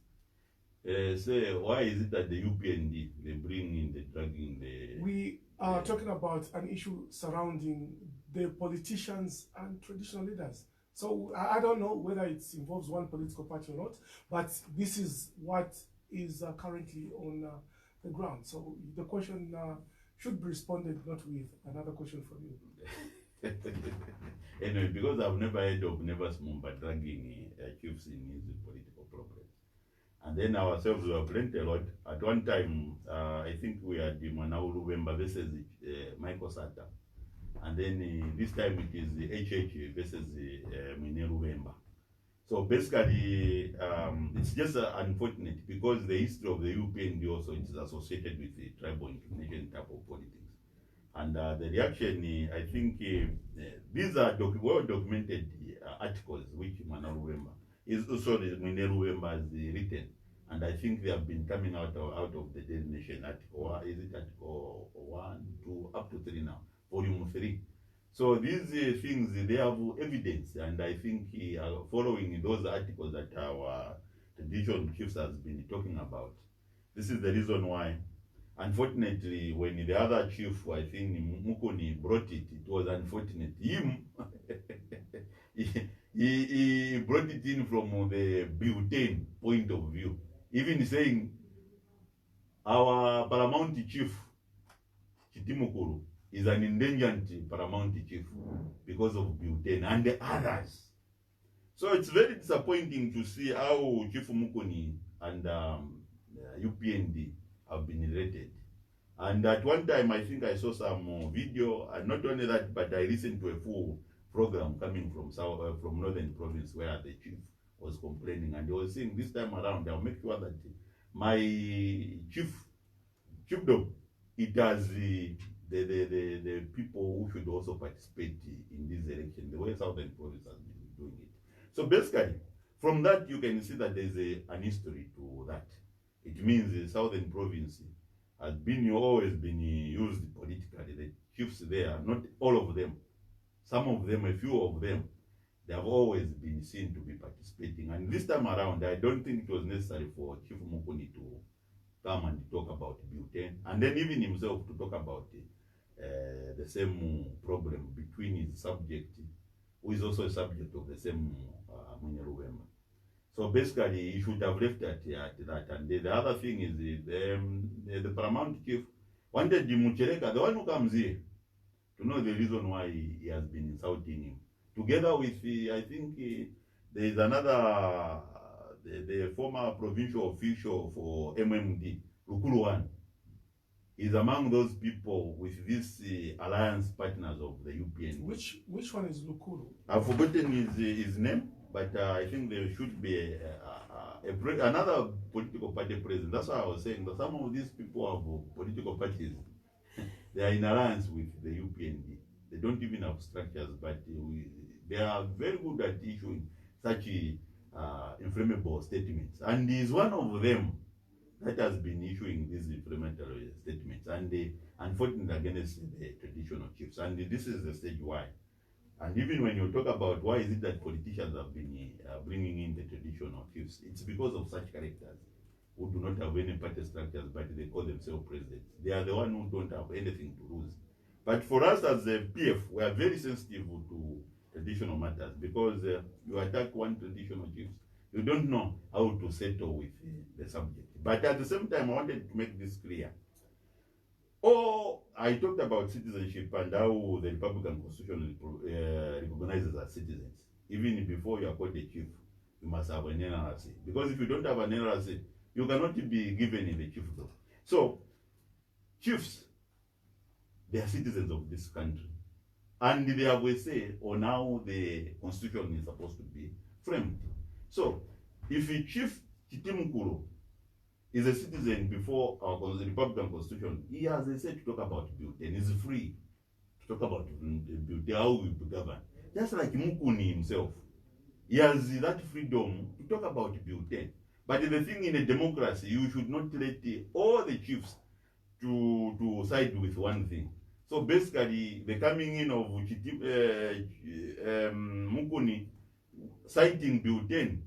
Say, why is it that the UPND, they bring in the dragging the... We are talking about an issue surrounding the politicians and traditional leaders. So I don't know whether it involves one political party or not, but this is what is currently on the ground. So the question should be responded not with another question from you. Anyway, because I've never heard of Nevers Mumba dragging chiefs in his political problems. And then ourselves were plenty a lot. At one time, I think we had the Manauru Wemba versus Michael Sata. And then this time it is the HH versus Mineru Wemba. So basically, it's just unfortunate because the history of the UPND also is associated with the tribal inclination type of politics. And the reaction, I think, these are well documented articles which Manauru Wemba is also the Mineru Wemba has written. And I think they have been coming out of the Daily Nation article, is it article 1, 2, up to 3 now, volume 3. So these things, they have evidence, and I think following those articles that our traditional chiefs has been talking about, this is the reason why, unfortunately, when the other chief, I think Mukuni, brought it, it was unfortunate. Him, he brought it in from the Bhutan point of view, even saying our paramount chief, Chitimukuru, is an endangered paramount chief because of Bhutan and the others. So it's very disappointing to see how Chief Mukuni and UPND have been related. And at one time, I think I saw some video, and not only that, but I listened to a full program coming from from Northern Province where the chief was complaining, and he was saying this time around I'll make sure that my chiefdom, it has the people who should also participate in this election, the way Southern Province has been doing it. So basically, from that you can see that there's an history to that. It means the Southern Province has always been used politically. The chiefs there, not all of them, some of them, a few of them, they have always been seen to be participating. And this time around, I don't think it was necessary for Chief Mukuni to come and talk about butane, and then even himself to talk about the same problem between his subject, who is also a subject of the same Munyarubemba. So basically, he should have left at that. And the other thing is the paramount chief wanted Muchereka, the one who comes here, to know the reason why he has been insulting him. Together with, I think, there is another, the former provincial official for MMD, Lukulu One, is among those people with these alliance partners of the UPN. Which one is Lukulu? I've forgotten his name, but I think there should be another political party president. That's why I was saying that some of these people have political parties. They are in alliance with the UPND. They don't even have structures, but they are very good at issuing such inflammable statements. And he is one of them that has been issuing these inflammatory statements, and unfortunately against the traditional chiefs. And this is the stage why. And even when you talk about why is it that politicians have been bringing in the traditional chiefs, it's because of such characters who do not have any party structures, but they call themselves presidents. They are the ones who don't have anything to lose. But for us as a PF, we are very sensitive to traditional matters, because you attack one traditional chief, you don't know how to settle with the subject. But at the same time, I wanted to make this clear. I talked about citizenship and how the Republican Constitution recognizes as citizens. Even before you are called a chief, you must have an NRC. Because if you don't have an NRC, you cannot be given in the chiefdom. So, chiefs, they are citizens of this country. And they have a say on how the constitution is supposed to be framed. So, if a chief Chitimukuru is a citizen before our Republican Constitution, he has a say to talk about butane. He's free to talk about butane, how we govern. Just like Mukuni himself, he has that freedom to talk about butane. But the thing in a democracy, you should not let all the chiefs to side with one thing. So basically, the coming in of Mukuni citing butane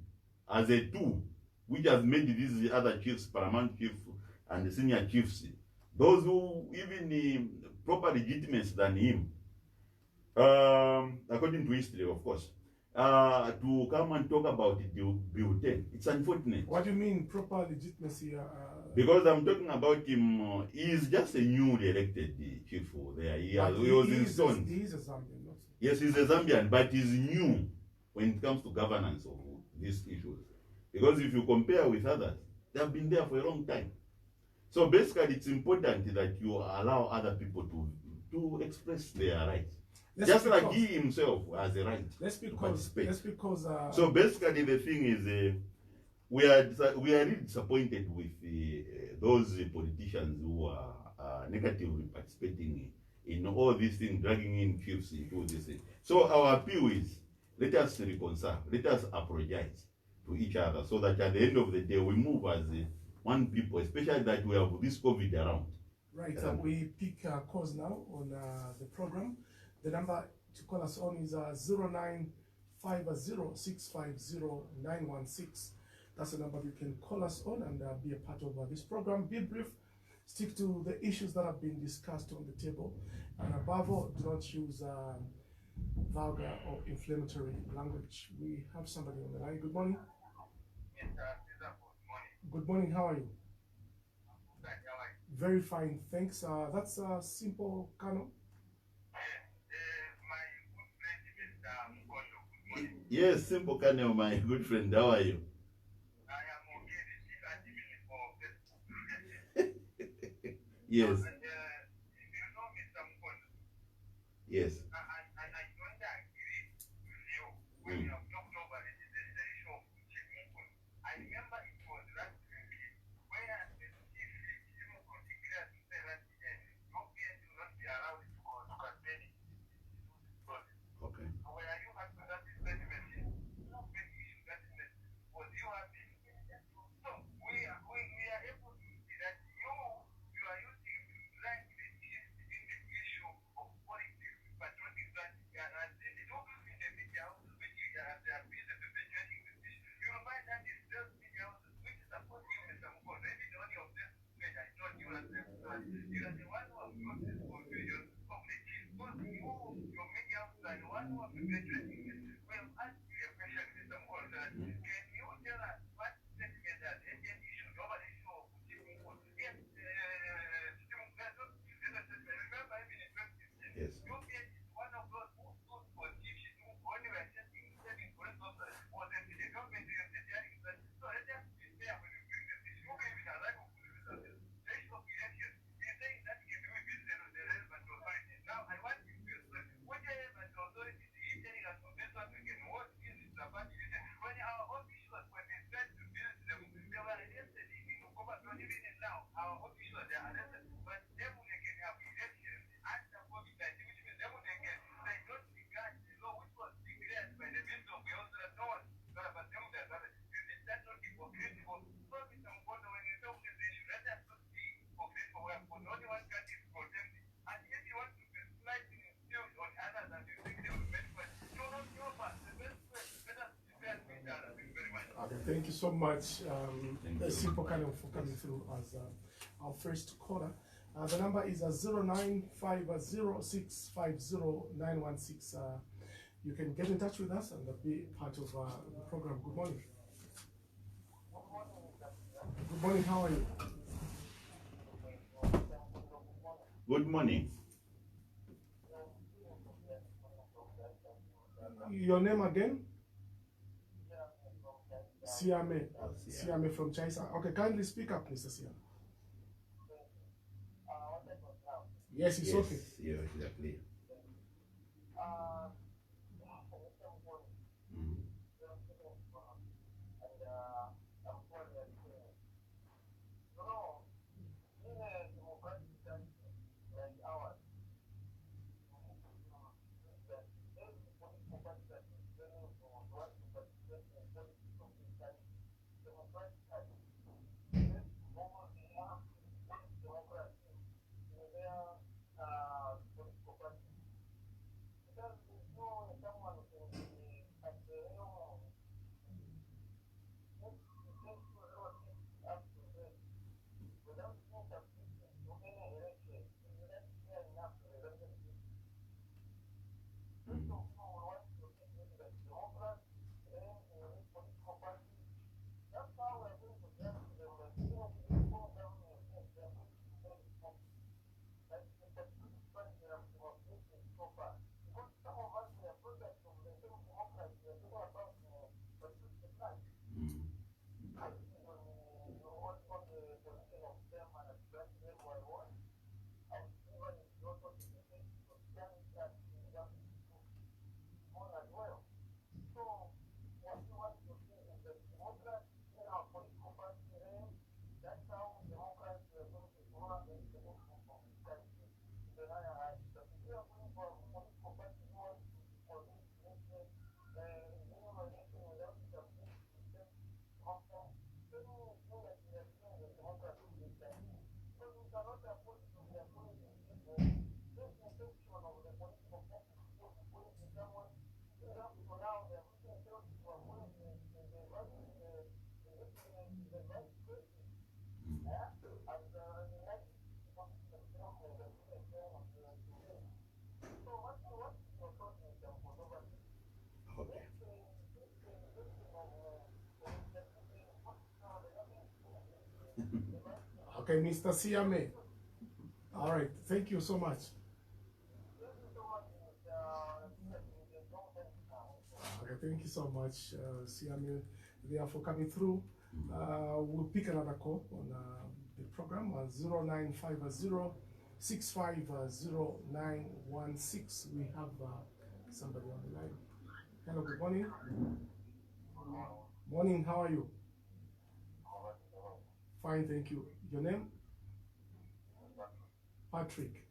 as a tool, which has made these other chiefs, paramount chiefs and the senior chiefs, those who even proper legitimacy than him, according to history, of course, to come and talk about butane. It's unfortunate. What do you mean proper legitimacy? Because I'm talking about him, he is just a newly elected chief there. He was installed. He is a Zambian, not? Yes, he's a Zambian, but he's new when it comes to governance of these issues. Because if you compare with others, they have been there for a long time. So basically, it's important that you allow other people to express their rights. Just like he himself has a right to participate. So basically, the thing is, we are really disappointed with those politicians who are negatively participating in all these things, dragging in chiefs into this thing. So our appeal is, let us reconcile, let us apologize to each other, so that at the end of the day we move as one people, especially that we have this COVID around. Right, we pick calls now on the program. The number to call us on is 0950650916. That's the number you can call us on and be a part of this program. Be brief, stick to the issues that have been discussed on the table, and above all, do not use vulgar or inflammatory language. We have somebody on the line. Good morning. Yes, Cesar, good morning. Good morning, how are you? I'm good, how are you? Very fine, thanks. That's Simple Kano. My good friend, Mr. Mukondo, good morning. Yes, Simple Kano, my good friend, how are you? I am okay, the chief activity for Facebook. Yes. And, you know, Mr. Mukondo, Yes. I don't agree Yes. Okay, thank you so much, Thank the you. simple kind of for coming through as our first caller. The number is 0950650916. You can get in touch with us and be part of the program. Good morning. Good morning. How are you? Good morning. Your name again? Siame. Oh, Siame. Siame from Chaisa. Okay, kindly speak up, Mr. Siame. Yes, it's okay. Yeah, exactly. Mhm. Mhm. Okay. Okay, Mr. Siame. All right, thank you so much. Okay, thank you so much, Siame, there for coming through. We'll pick another call on the program 0950-650916. We have somebody on the line. Hello, good morning. Morning, how are you? Fine, thank you. Your name? Patrick.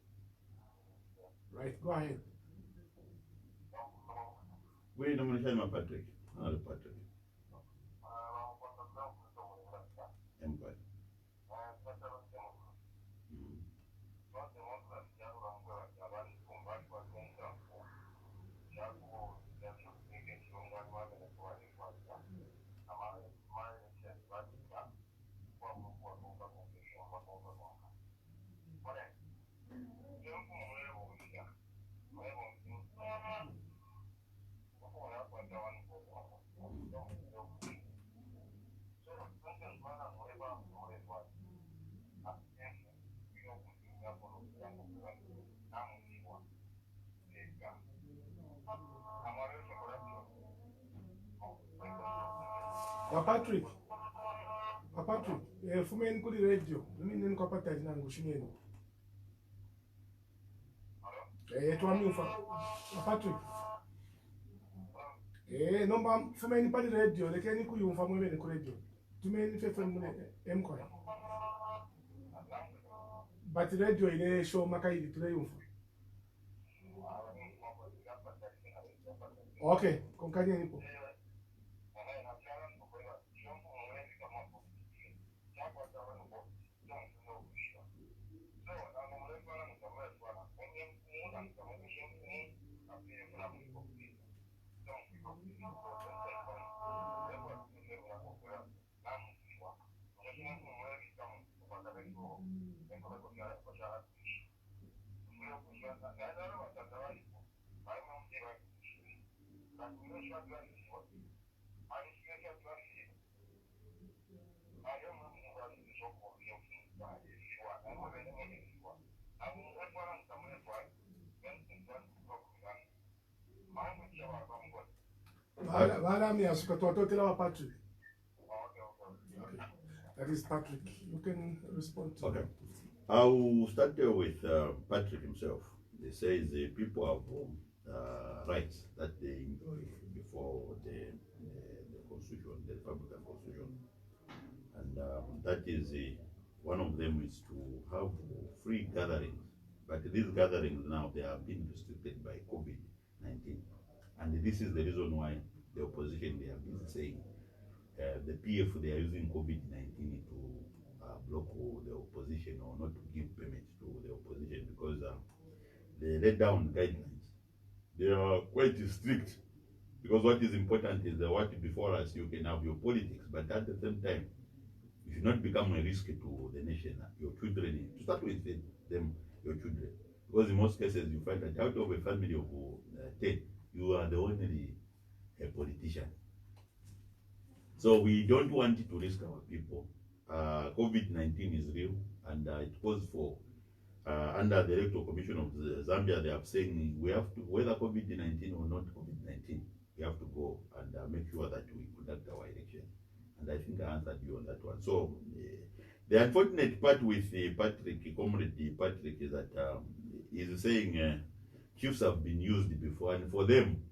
Right, go ahead. Wait, I'm going to tell my Patrick. Another Patrick. Empire. Mhm. Patrick. Patrick. Fumeni kuli radio. Mimi nini kwa pata jina ngushimeni. Tuami ufa. Patrick. Nomba fumeni pali radio. Lekeni kuyumfa mwemeni ku radio. Tumeni fefe mune mko. But radio ile show makaidi tuleyumfa. Okay, konkanye nipo. Valami asuka tuwatotela wa Patrick. That is Patrick. You can respond to Okay. that. I'll start with Patrick himself. He says people have rights that they enjoy before the constitution, the Republican constitution, and that is one of them is to have free gatherings. But these gatherings now they are being restricted by COVID-19, and this is the reason why the opposition they have been saying the PF they are using COVID-19 to block the opposition or not to give permit to the opposition because they laid down guidelines. They are quite strict because what is important is what before us you can have your politics, but at the same time you should not become a risk to the nation, your children, to start with them, your children. Because in most cases you find that out of a family of 10, you are the only politician. So we don't want to risk our people. COVID-19 is real, and it calls for under the Electoral Commission of Zambia. They are saying we have to, whether COVID-19 or not COVID-19, we have to go and make sure that we conduct our election. And I think I answered you on that one. So the unfortunate part with Patrick, Comrade Patrick, is that he's saying chiefs have been used before, and for them,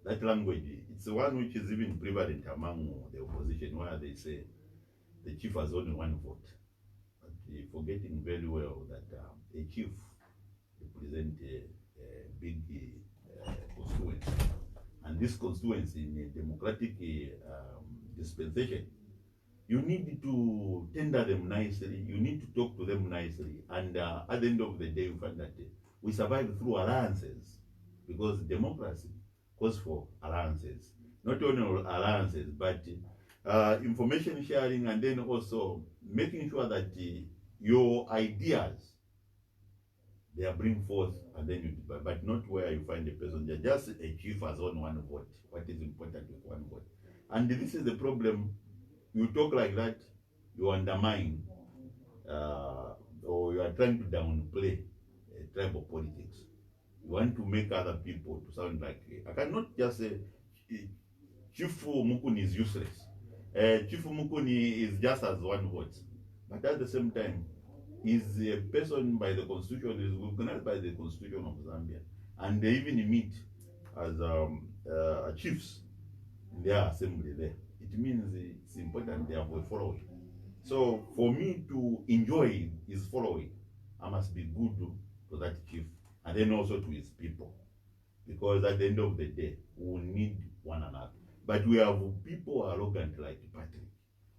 that language, it's the one which is even prevalent among the opposition, where they say the chief has only one vote. But forgetting very well that a chief represents a big constituency. And this constituency in a democratic dispensation, you need to tender them nicely, you need to talk to them nicely, and at the end of the day, you find that we survive through alliances, because democracy calls for alliances. Not only alliances, but information sharing, and then also making sure that your ideas they are bring forth, and then you debate, but not where you find a person there. Just a chief has on one vote. What is important with one vote? And this is the problem. You talk like that, you undermine, or you are trying to downplay tribal politics. You want to make other people to sound like, I cannot just say Chifu Mukuni is useless. Chifu Mukuni is just as one vote. But at the same time, is a person by the constitution, is recognized by the constitution of Zambia. And they even meet as chiefs in their assembly there. It means it's important they have a following. So for me to enjoy his following, I must be good to that chief, and then also to his people. Because at the end of the day, we need one another. But we have people arrogant like Patrick,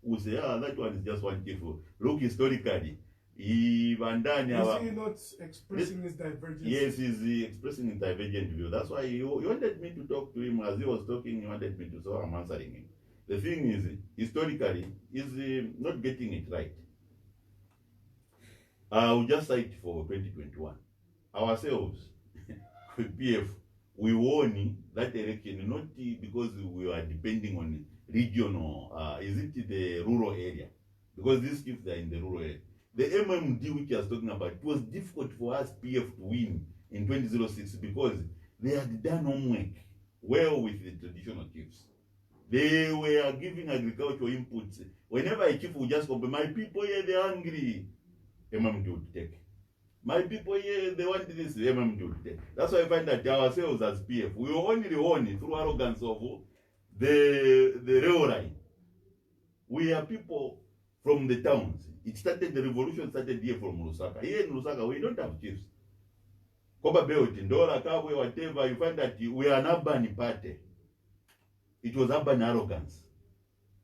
who say, that one is just one chief. Look, historically, Is he not expressing his divergence? Yes, he's expressing his divergent view. That's why he wanted me to talk to him. As he was talking, he wanted me to, so I'm answering him. The thing is, historically, he's not getting it right. I'll just cite for 2021. Ourselves, PF, we won that election, not because we were depending on regional, is it the rural area? Because these chiefs are in the rural area. The MMD which I was talking about, it was difficult for us PF to win in 2006 because they had done homework well with the traditional chiefs. They were giving agricultural inputs. Whenever a chief would just complain, my people here, they're hungry, MMD would take. My people here, they want this, MMD would take. That's why I find that ourselves as PF, we were only won through arrogance of the rail line. We are people from the towns. The revolution started here from Lusaka. Here in Lusaka, we don't have chiefs. Koba Belt, Ndora, Kabwe, whatever, you find that we are an urban party. It was urban arrogance.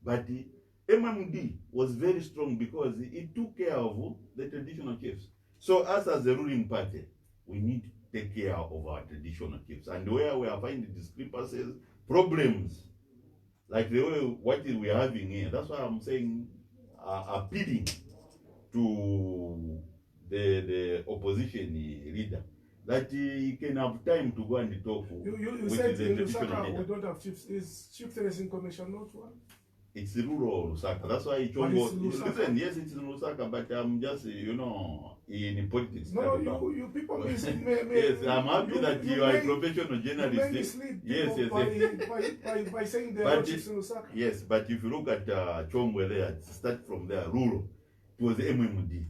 But the MMD was very strong because it took care of the traditional chiefs. So us as a ruling party, we need to take care of our traditional chiefs. And where we are finding discrepancies, problems, like the way what we are having here, that's why I'm saying appealing to the opposition leader that he can have time to go and talk. You said in Lusaka we don't have chiefs. Is chieftaincy in commission not one? It's rural Lusaka. That's why listen, yes, it's in Lusaka, but I'm just, in politics. No, you people yes, I'm happy that you are a professional journalist. Yes. By saying there are chiefs in Lusaka. Yes, but if you look at Chongwe there, start from there, rural, it was MMD.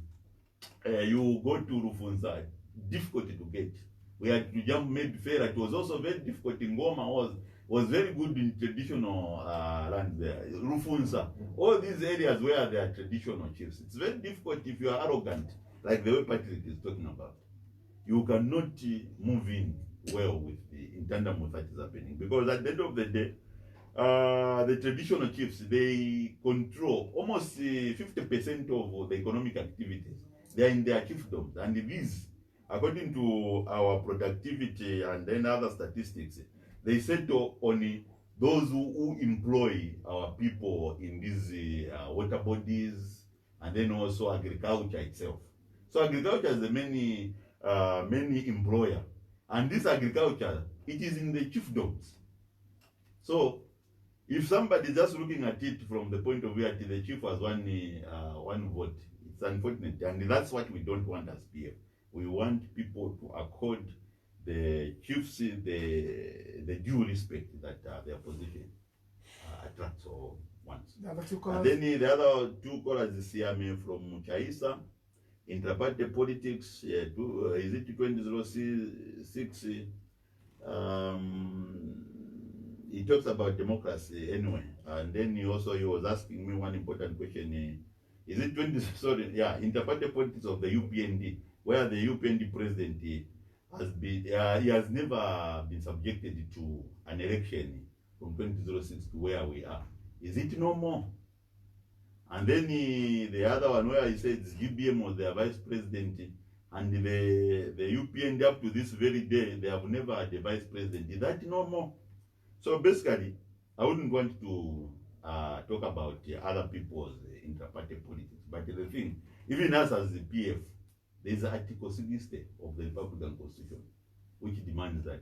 You go to Rufunza, difficult to get. We had to jump maybe fair. It was also very difficult. In Ngoma was very good in traditional land there. Rufunza, all these areas where there are traditional chiefs. It's very difficult if you are arrogant, like the way Patrick is talking about. You cannot move in well with in tandem with what is happening. Because at the end of the day, the traditional chiefs, they control almost 50% of the economic activities. They are in their chiefdoms. And these, according to our productivity and then other statistics, they settle on those who employ our people in these water bodies and then also agriculture itself. So agriculture is the many employer. And this agriculture, it is in the chiefdoms. So if somebody is just looking at it from the point of view that the chief has one vote, it's unfortunate. And that's what we don't want as PF. We want people to accord the chiefs the due respect that their position attracts or wants. And then the other two callers is Siame from Chaisa. Interparty politics, is it 2006? He talks about democracy anyway. And then he was asking me one important question. Is it interparty politics of the UPND, where the UPND president has been, he has never been subjected to an election from 2006 to where we are. Is it no more? And then the other one where he says GBM was their vice president, and the UPND up to this very day, they have never had a vice president. Is that no more? So basically, I wouldn't want to talk about other people's inter-party politics. But the thing, even us as the PF, there is Article 60 of the Republican Constitution, which demands that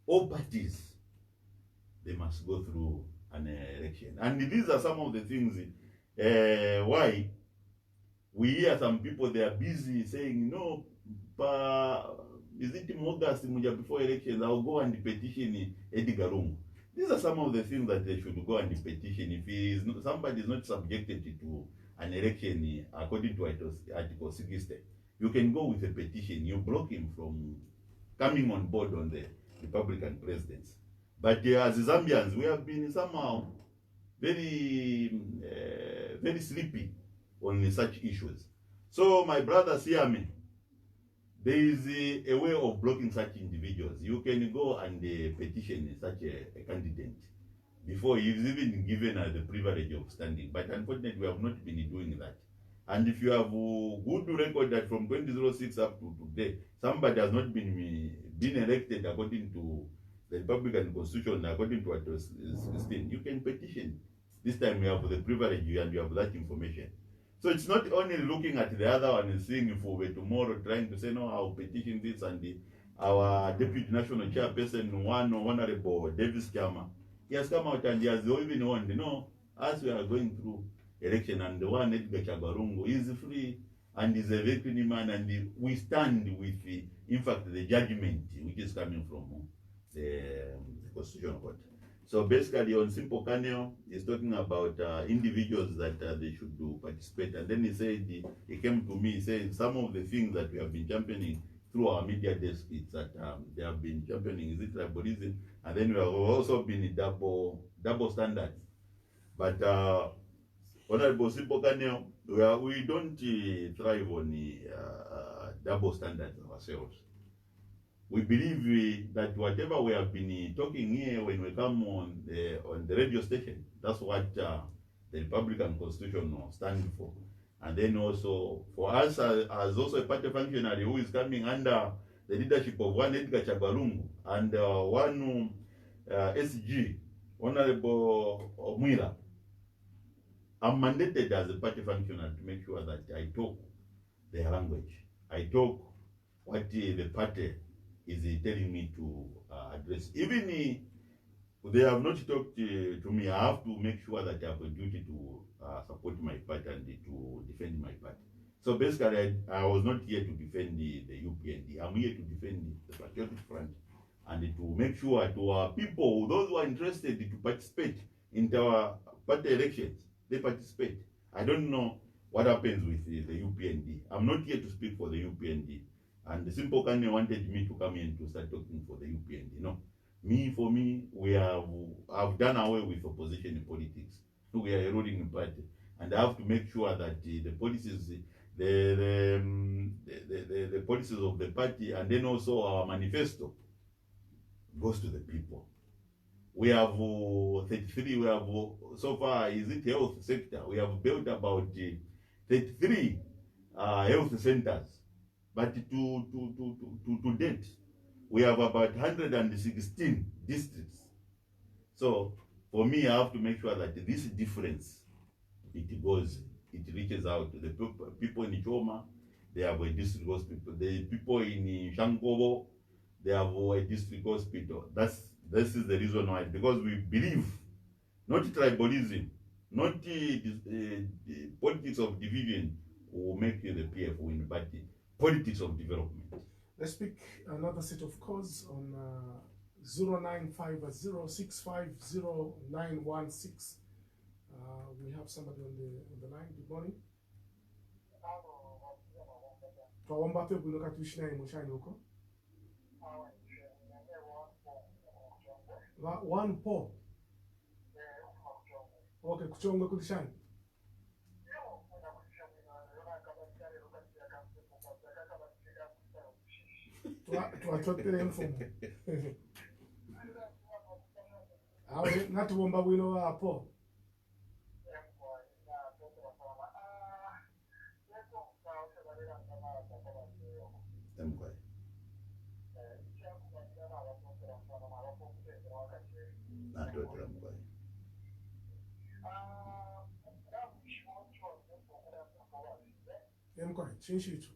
all parties, they must go through an election. And these are some of the things why we hear some people, they are busy saying, no, is it in August before elections, I'll go and petition Edgar Lungu. These are some of the things that they should go and petition. If somebody is not subjected to an election according to Article 60, you can go with a petition. You block him from coming on board on the Republican presidency. But as Zambians, we have been somehow very sleepy on such issues. So my brother Siame, there is a way of blocking such individuals. You can go and petition such a candidate before he's even given the privilege of standing. But unfortunately, we have not been doing that. And if you have a good record that from 2006 up to today, somebody has not been elected according to the Republican Constitution, according to what was 16, you can petition. This time you have the privilege and you have that information. So it's not only looking at the other one and seeing if we were tomorrow trying to say, no, I'll petition this, and our Deputy National Chairperson, Honorable Davis Chama, he has come out and he has even warned, as we are going through election, and the one Edgar Chagarungu is free and is a very clean man, and we stand with, in fact, the judgment which is coming from the Constitutional Court. So basically, on Simple Caneo, he's talking about individuals that they should do participate. And then he said, he came to me, he said, some of the things that we have been championing through our media desk is that they have been championing, is it tribalism? And then we have also been double standards. But Honorable Simple Caneo, we don't thrive on double standards ourselves. We believe that whatever we have been talking here when we come on the radio station, that's what the Republican Constitution stands for. And then also, for us as also a party functionary who is coming under the leadership of one Edgar Chagbalungu and one SG, Honorable Mwila, I'm mandated as a party functionary to make sure that I talk their language. I talk what the party is telling me to address. Even if they have not talked to me, I have to make sure that I have a duty to support my party and to defend my party. So basically, I was not here to defend the UPND. I'm here to defend the Patriotic Front and to make sure to our people, those who are interested to participate in our party elections, they participate. I don't know what happens with the UPND. I'm not here to speak for the UPND. And the Simple Caneo wanted me to come in to start talking for the UPND. No. For me, I've done away with opposition in politics. We are a ruling party. And I have to make sure that the policies, the policies of the party and then also our manifesto goes to the people. We have 33, we have so far, is it health sector? We have built about 33 health centers. But to date, we have about 116 districts. So for me, I have to make sure that this difference, it reaches out to the people in Choma, they have a district hospital. The people in Shankobo, they have a district hospital. This is the reason why, because we believe not tribalism, not the politics of division will make the PF win, but politics of development. Let's pick another set of calls on 09506509116. We have somebody on the line. Good morning. Twawombape bunoka tushina emoshani huko. One Paul. Okay, kuchongwe kulishani. Tuwachotele mfumo. Awe natubomba bwino wapo. Emkwai, chinshichu.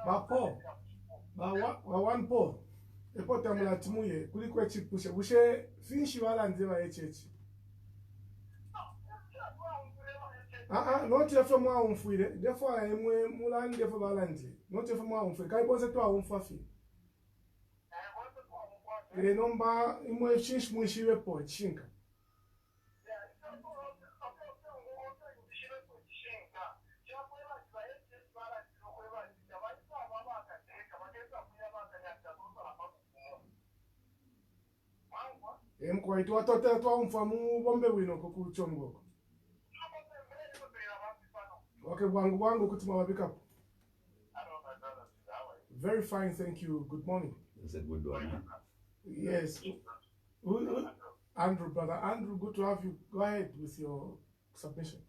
Bapo, ba one po. Epo tamula timuye, kuliko chipushe. Bushe finshi wala nzema echechi. Not if from one free. Therefore, I am Mulan, therefore Valenti. Not if from one free. Kai was a 2 hour fafi. The number in my change Mushi report, Shinka. Quite what I thought from Bombe Wino Kuku Chongo. Okay, Wango Kutuma Bickup. Very fine, thank you. Good morning. It's a good one. Huh? Yes. Andrew, brother. Andrew, good to have you. Go ahead with your submission.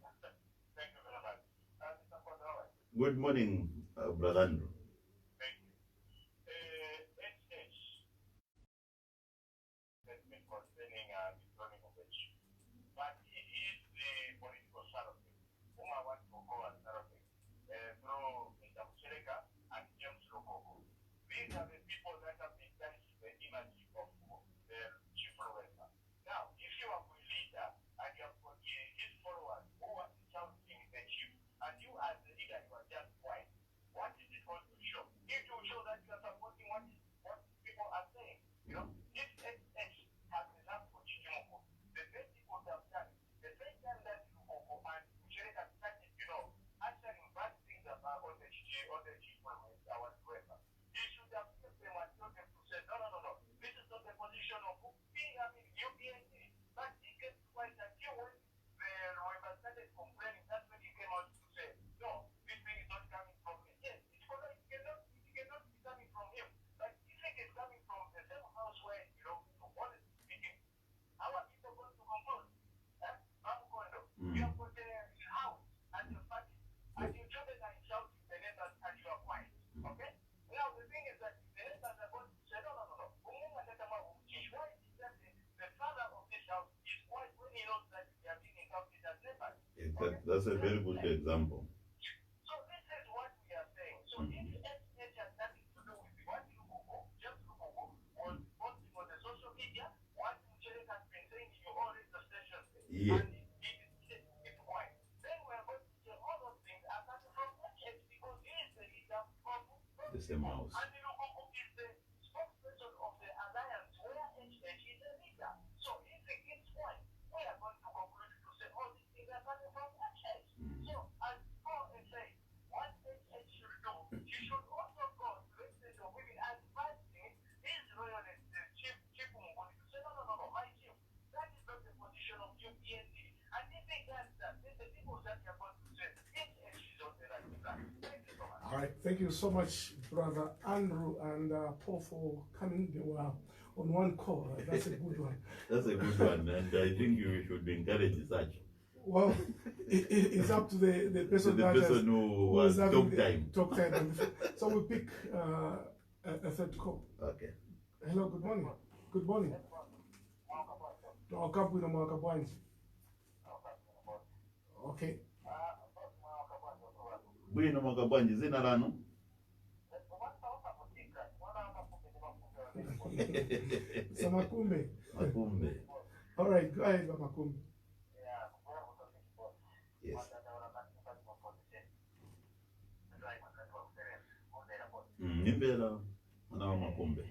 Thank you very much. Mr. Kodawai. Good morning, Brother Andrew. Thank you. HH has been concerning the joining of the chief. But he is the political surrogate, whom I want to call as surrogate, through Mr. Muchereka and James Lokoko. These are the people that have been tarnishing the image of the chief professor. Now, if you are a leader and you have got his followers who are shouting the chief, and you as the leader, you are just quiet, what is it going to show? It will show that you are supporting what people are saying. You know, this SH has enough for Chichimoko. The best people have done it. The same time that Lukoko and Muchereka started, uttering bad things about on the chief professor, our whoever. You should have kept them and told them to say, no. This is not the position of UPND. But he kept quiet until when the Rwanda started complaining. That's when he came out to say, no, this thing is not coming from me. Yes, it's correct. It cannot be coming from him. But if it is coming from the same house where he belongs to, honestly speaking, how are people going to conclude? Mamukondo, you have got a house and your party, and your children are shouting the neighbors and you are quiet. Okay? Now the thing is that the neighbors are going to say, no. Why is it that the father of this house is quiet when he knows that they are being insulted as neighbors? That's a very good example. So this is what we are saying. So if SH has nothing to do with what James Lukoko was posting on the social media, what Muchereka has been saying in all radio stations, Yeah. and it's quiet. Then we are going to say all those things are coming from SH because he is the leader of The same house. and Lukoko is the spokesperson of the alliance where HH is the leader. So if he keeps quiet, we are going to conclude to say all these things are coming from HH. So as Paul is saying, what HH should do, he should also go to the state of women advising his royalist, the chief Mungoni, to say, no, my chief, that is not the position of UPND. And if he does that, then the people that are going to say, HH is on the right track. Thank you so much. All right, thank you so much, brother Andrew and Paul, for coming on one call. That's a good one. That's a good one, and I think you should encourage such. Well, it's up to the person The that person who has having talk the time. talk time. on the phone. So we'll pick a third call. Okay. Hello, good morning. Good morning. Okay. Bwino Mwakabwanji, zina lanu? Samakumbe. Makumbe. All right, go ahead, Makumbe. Yes. Nimbera mwana wa Makumbe.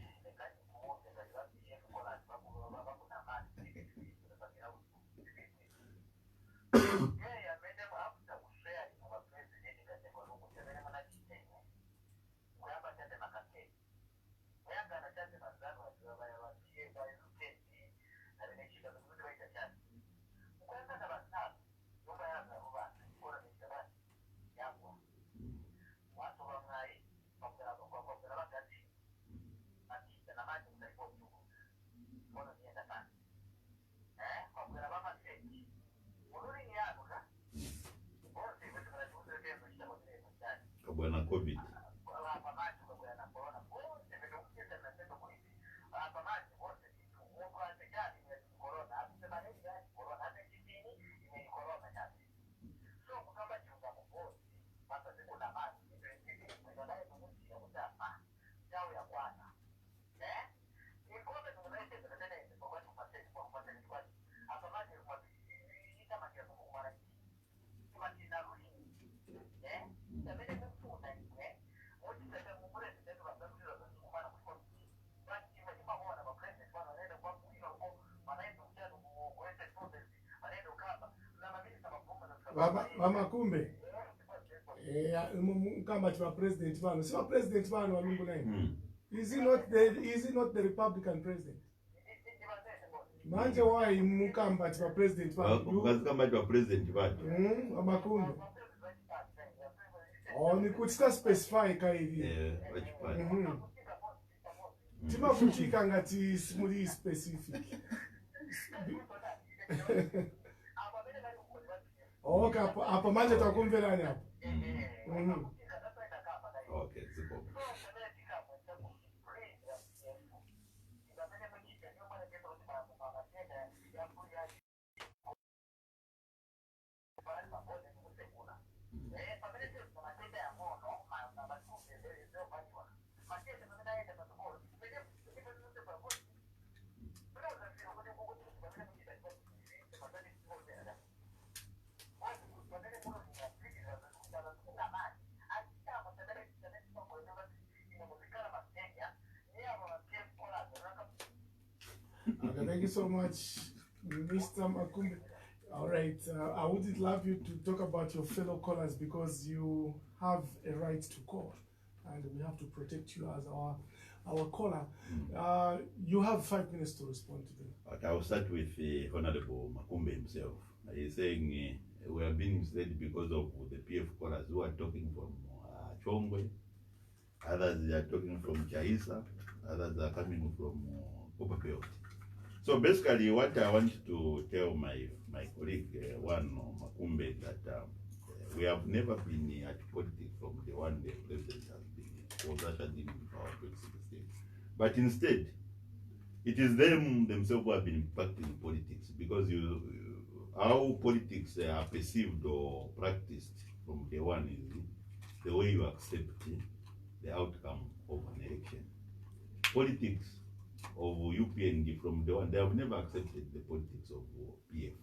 COVID. hapa maji kwa na corona wote vidokuja na tendo hivi hapa maji wote kitu mungu atajali ni corona hata nini ya corona hata kitini ni corona yake so kama chunga mbozi hata siku na maji ndio naye mmoja ya utapa yao ya kwanza ni kombe tunaisha tena kwa watu kwa kupata ni kwa hapa maji kwa ni kama kia kwa mara kama kinarudi tabele mfuna Vamakumbe mkamba wa president vano si president vano walungu naye is he not the Republican president manje why mkamba wa president vano Kama wa president vano Vamakumbe ni kutika specify kaidi tima kutika ngati simuli specific okay hapo manje takumvelani hapo okay zipo Thank you so much, Mr. Makumbe. All right, I would love you to talk about your fellow callers because you have a right to call, and we have to protect you as our caller. You have 5 minutes to respond to them. Okay, I will start with Honorable Makumbe himself. He is saying we are being misled because of the PF callers who are talking from Chongwe, others are talking from Chaisa, others are coming from Copperfield. So basically, what I want to tell my colleague, Makumbe, that we have never been at politics from the one the president has been was ushered in our 2016. But instead, it is them themselves who have been impacting politics because how politics are perceived or practiced from the one is the way you accept the outcome of an election. Politics of UPND from the one, they have never accepted the politics of PF.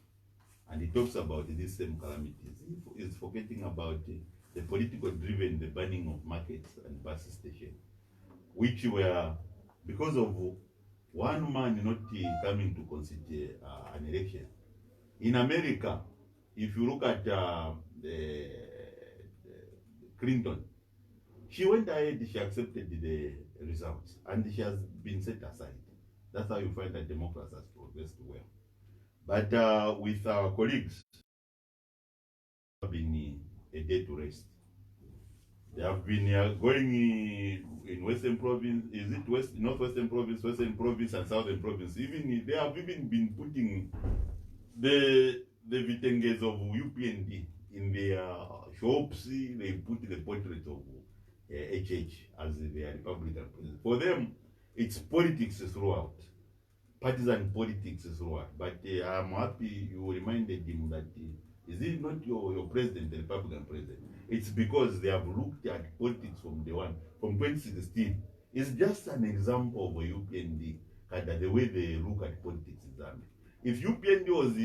And he talks about these same calamities. He's forgetting about the political driven, the banning of markets and bus stations, which were because of one man not coming to consider an election. In America, if you look at Clinton, she went ahead, she accepted the results, and she has been set aside. That's how you find that Democrats has progressed well. But with our colleagues, have been a day to rest. They have been going in Western Province, is it Northwestern Province, Western Province, and Southern Province. They have even been putting the Vitenges of UPND in their shops. They put the portrait of HH as their Republican president. For them, it's politics throughout, partisan politics throughout. But I'm happy you reminded him that is it not your president, the Republican president? It's because they have looked at politics from the one, from 2016. It's just an example of a UPND, the way they look at politics in Zambia. If UPND was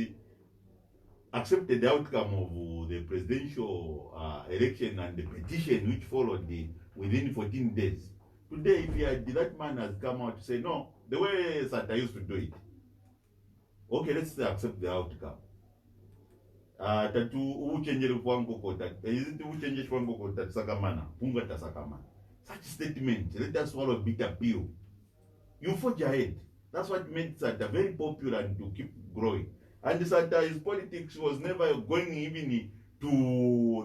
accepted the outcome of the presidential election and the petition which followed within 14 days, today if that man has come out to say, no, the way Sata used to do it, okay, let's accept the outcome. Such statement, let us swallow bitter pill. You forge ahead. That's what made Sata very popular and to keep growing. And Sata, his politics was never going even to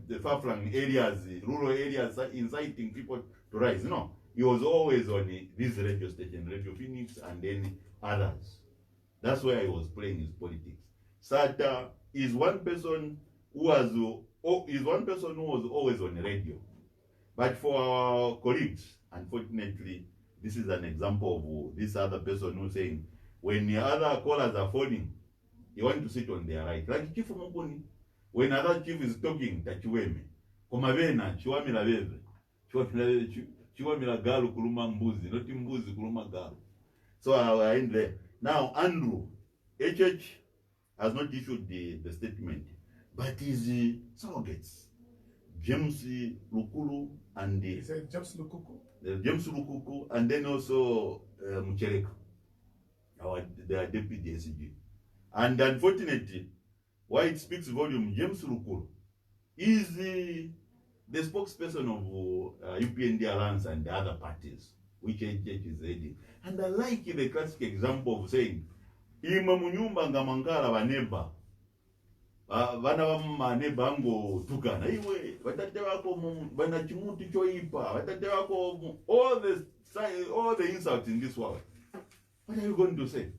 the far-flung areas, rural areas, inciting people to rise. No, he was always on this radio station, Radio Phoenix, and then others. That's where he was playing his politics. Sata is one person who was always on the radio. But for our colleagues, unfortunately, this is an example of this other person who's saying, when the other callers are falling, you want to sit on their right. Like Chief Mukuni, when other chief is talking, tachiweme. Komavena, chiwamila veve. Chiwamila galu kuluma mbuzi, not mbuzi kuluma galu. So I end there. Now, Andrew, HH has not issued the statement, but his surrogates, James Lukulu and He said James Lukuku. James Lukuku, and then also Muchereka, their deputy SG. And unfortunately, why it speaks volume, James Lukulu is the spokesperson of UPND Alliance and the other parties, which HH is heading. And I like the classic example of saying, ima munyumba ngamangala vaneba vana vamaneba ango tukana iwe vatate vako vana chimuti choipa vatate vako all the insults in this world. What are you going to say?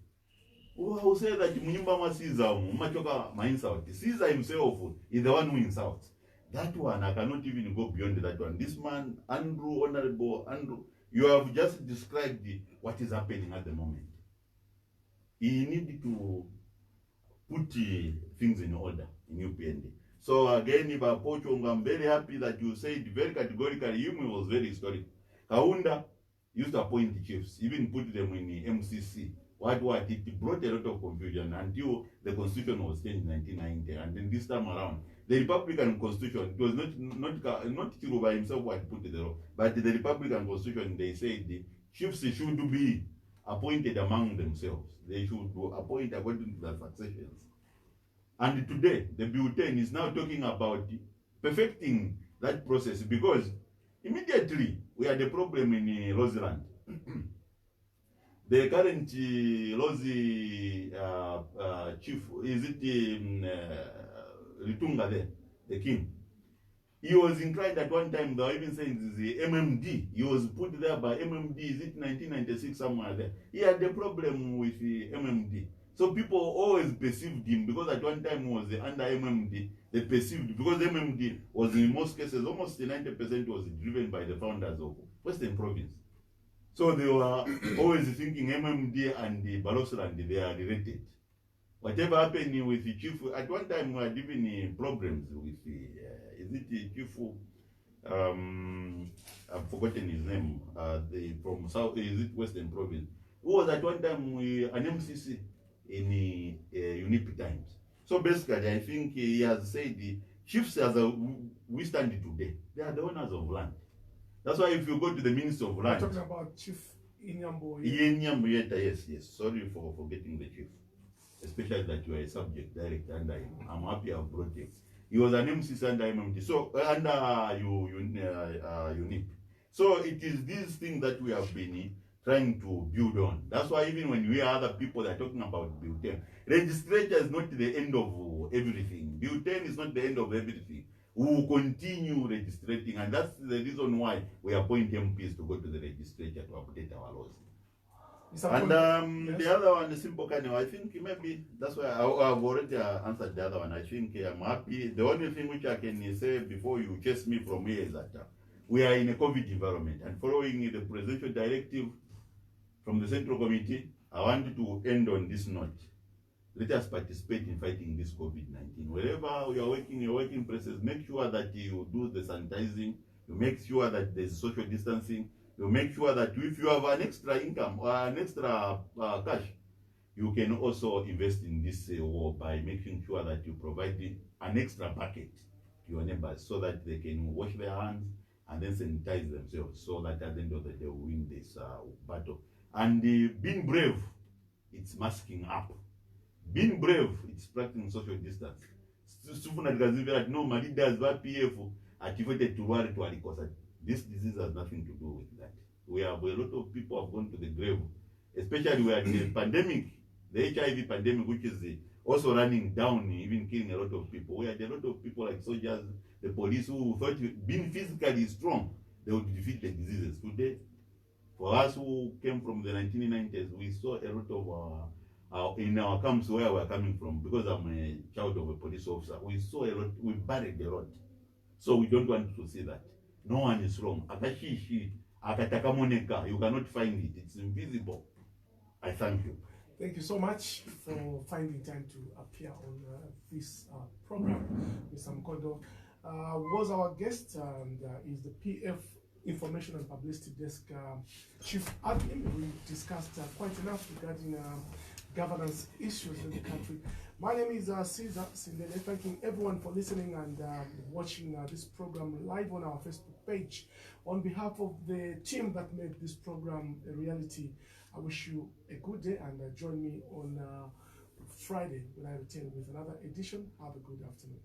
Who say that munyumba ma Caesar machoka ma insult? Caesar himself is the one who insults. That one I cannot even go beyond that one. This man, Andrew, Honorable Andrew, you have just described what is happening at the moment. He needed to put things in order in UPND. So again, if I approach, I'm very happy that you said very categorically, Yumi was very historic. Kaunda used to appoint the chiefs, even put them in the MCC. What it brought a lot of confusion until the constitution was changed in 1990, and then this time around, the Republican Constitution, it was not Chiruba himself who had put the law, but the Republican Constitution, they said the chiefs should be appointed among themselves. They should appoint according to their successions. And today, the Bulletin is now talking about perfecting that process, because immediately we had a problem in Roseland. The current Lozi chief, is it Litunga there, the king? He was inclined at one time, they were even saying this is the MMD. He was put there by MMD, is it 1996, somewhere there. He had a problem with the MMD. So people always perceived him, because at one time he was under MMD, they perceived, because MMD was in most cases, almost 90% was driven by the founders of Western Province. So they were always thinking MMD and the Balosland, they are related. Whatever happened with the chief, at one time we had even problems with the, is it the chief, I've forgotten his name, from South, is it Western Province, who was at one time an MCC in UNIP times. So basically, I think he has said the chiefs as we stand today, they are the owners of land. That's why if you go to the Minister of Land, We're talking about Chief Inyambo. Inyambo, yes. Sorry for forgetting the chief. Especially that you are a subject director under him. I'm happy I've brought him. He was an MCC under MMD, so under UNIP. So it is this thing that we have been trying to build on. That's why even when we hear other people that are talking about Bulletin, legislature is not the end of everything. Bulletin is not the end of everything. We will continue registering, and that's the reason why we appoint MPs to go to the legislature to update our laws. And yes. The other one, the simple kind of, I think maybe that's why I've already answered the other one. I think I'm happy. The only thing which I can say before you chase me from here is that we are in a COVID environment, and following the presidential directive from the Central Committee, I want to end on this note. Let us participate in fighting this COVID-19. Wherever you are working, your working places, make sure that you do the sanitizing, you make sure that there's social distancing, you make sure that if you have an extra income or an extra cash, you can also invest in this war by making sure that you provide an extra bucket to your neighbors so that they can wash their hands and then sanitize themselves, so that at the end of the day they will win this battle. And being brave, it's masking up. Being brave, it's practicing social distance. No, my leaders were PF activated to worry to Alikosa. This disease has nothing to do with that. We have a lot of people have gone to the grave, especially we had the pandemic, the HIV pandemic, which is also running down, even killing a lot of people. We had a lot of people like soldiers, the police, who thought being physically strong, they would defeat the diseases. Today, for us who came from the 1990s, we saw a lot of in our camps where we're coming from, because I'm a child of a police officer, we saw a lot, we buried a lot. So we don't want to see that. no one is wrong. Akashishi, akatakamoneka, you cannot find it. It's invisible. I thank you. Thank you so much for finding time to appear on this program. Mr. Mkondo was our guest and is the PF Information and Publicity Desk Chief Admin. We discussed quite enough regarding governance issues in the country. My name is Caesar Sindele, thanking everyone for listening and watching this program live on our Facebook page. On behalf of the team that made this program a reality, I wish you a good day and join me on Friday when I return with another edition. Have a good afternoon.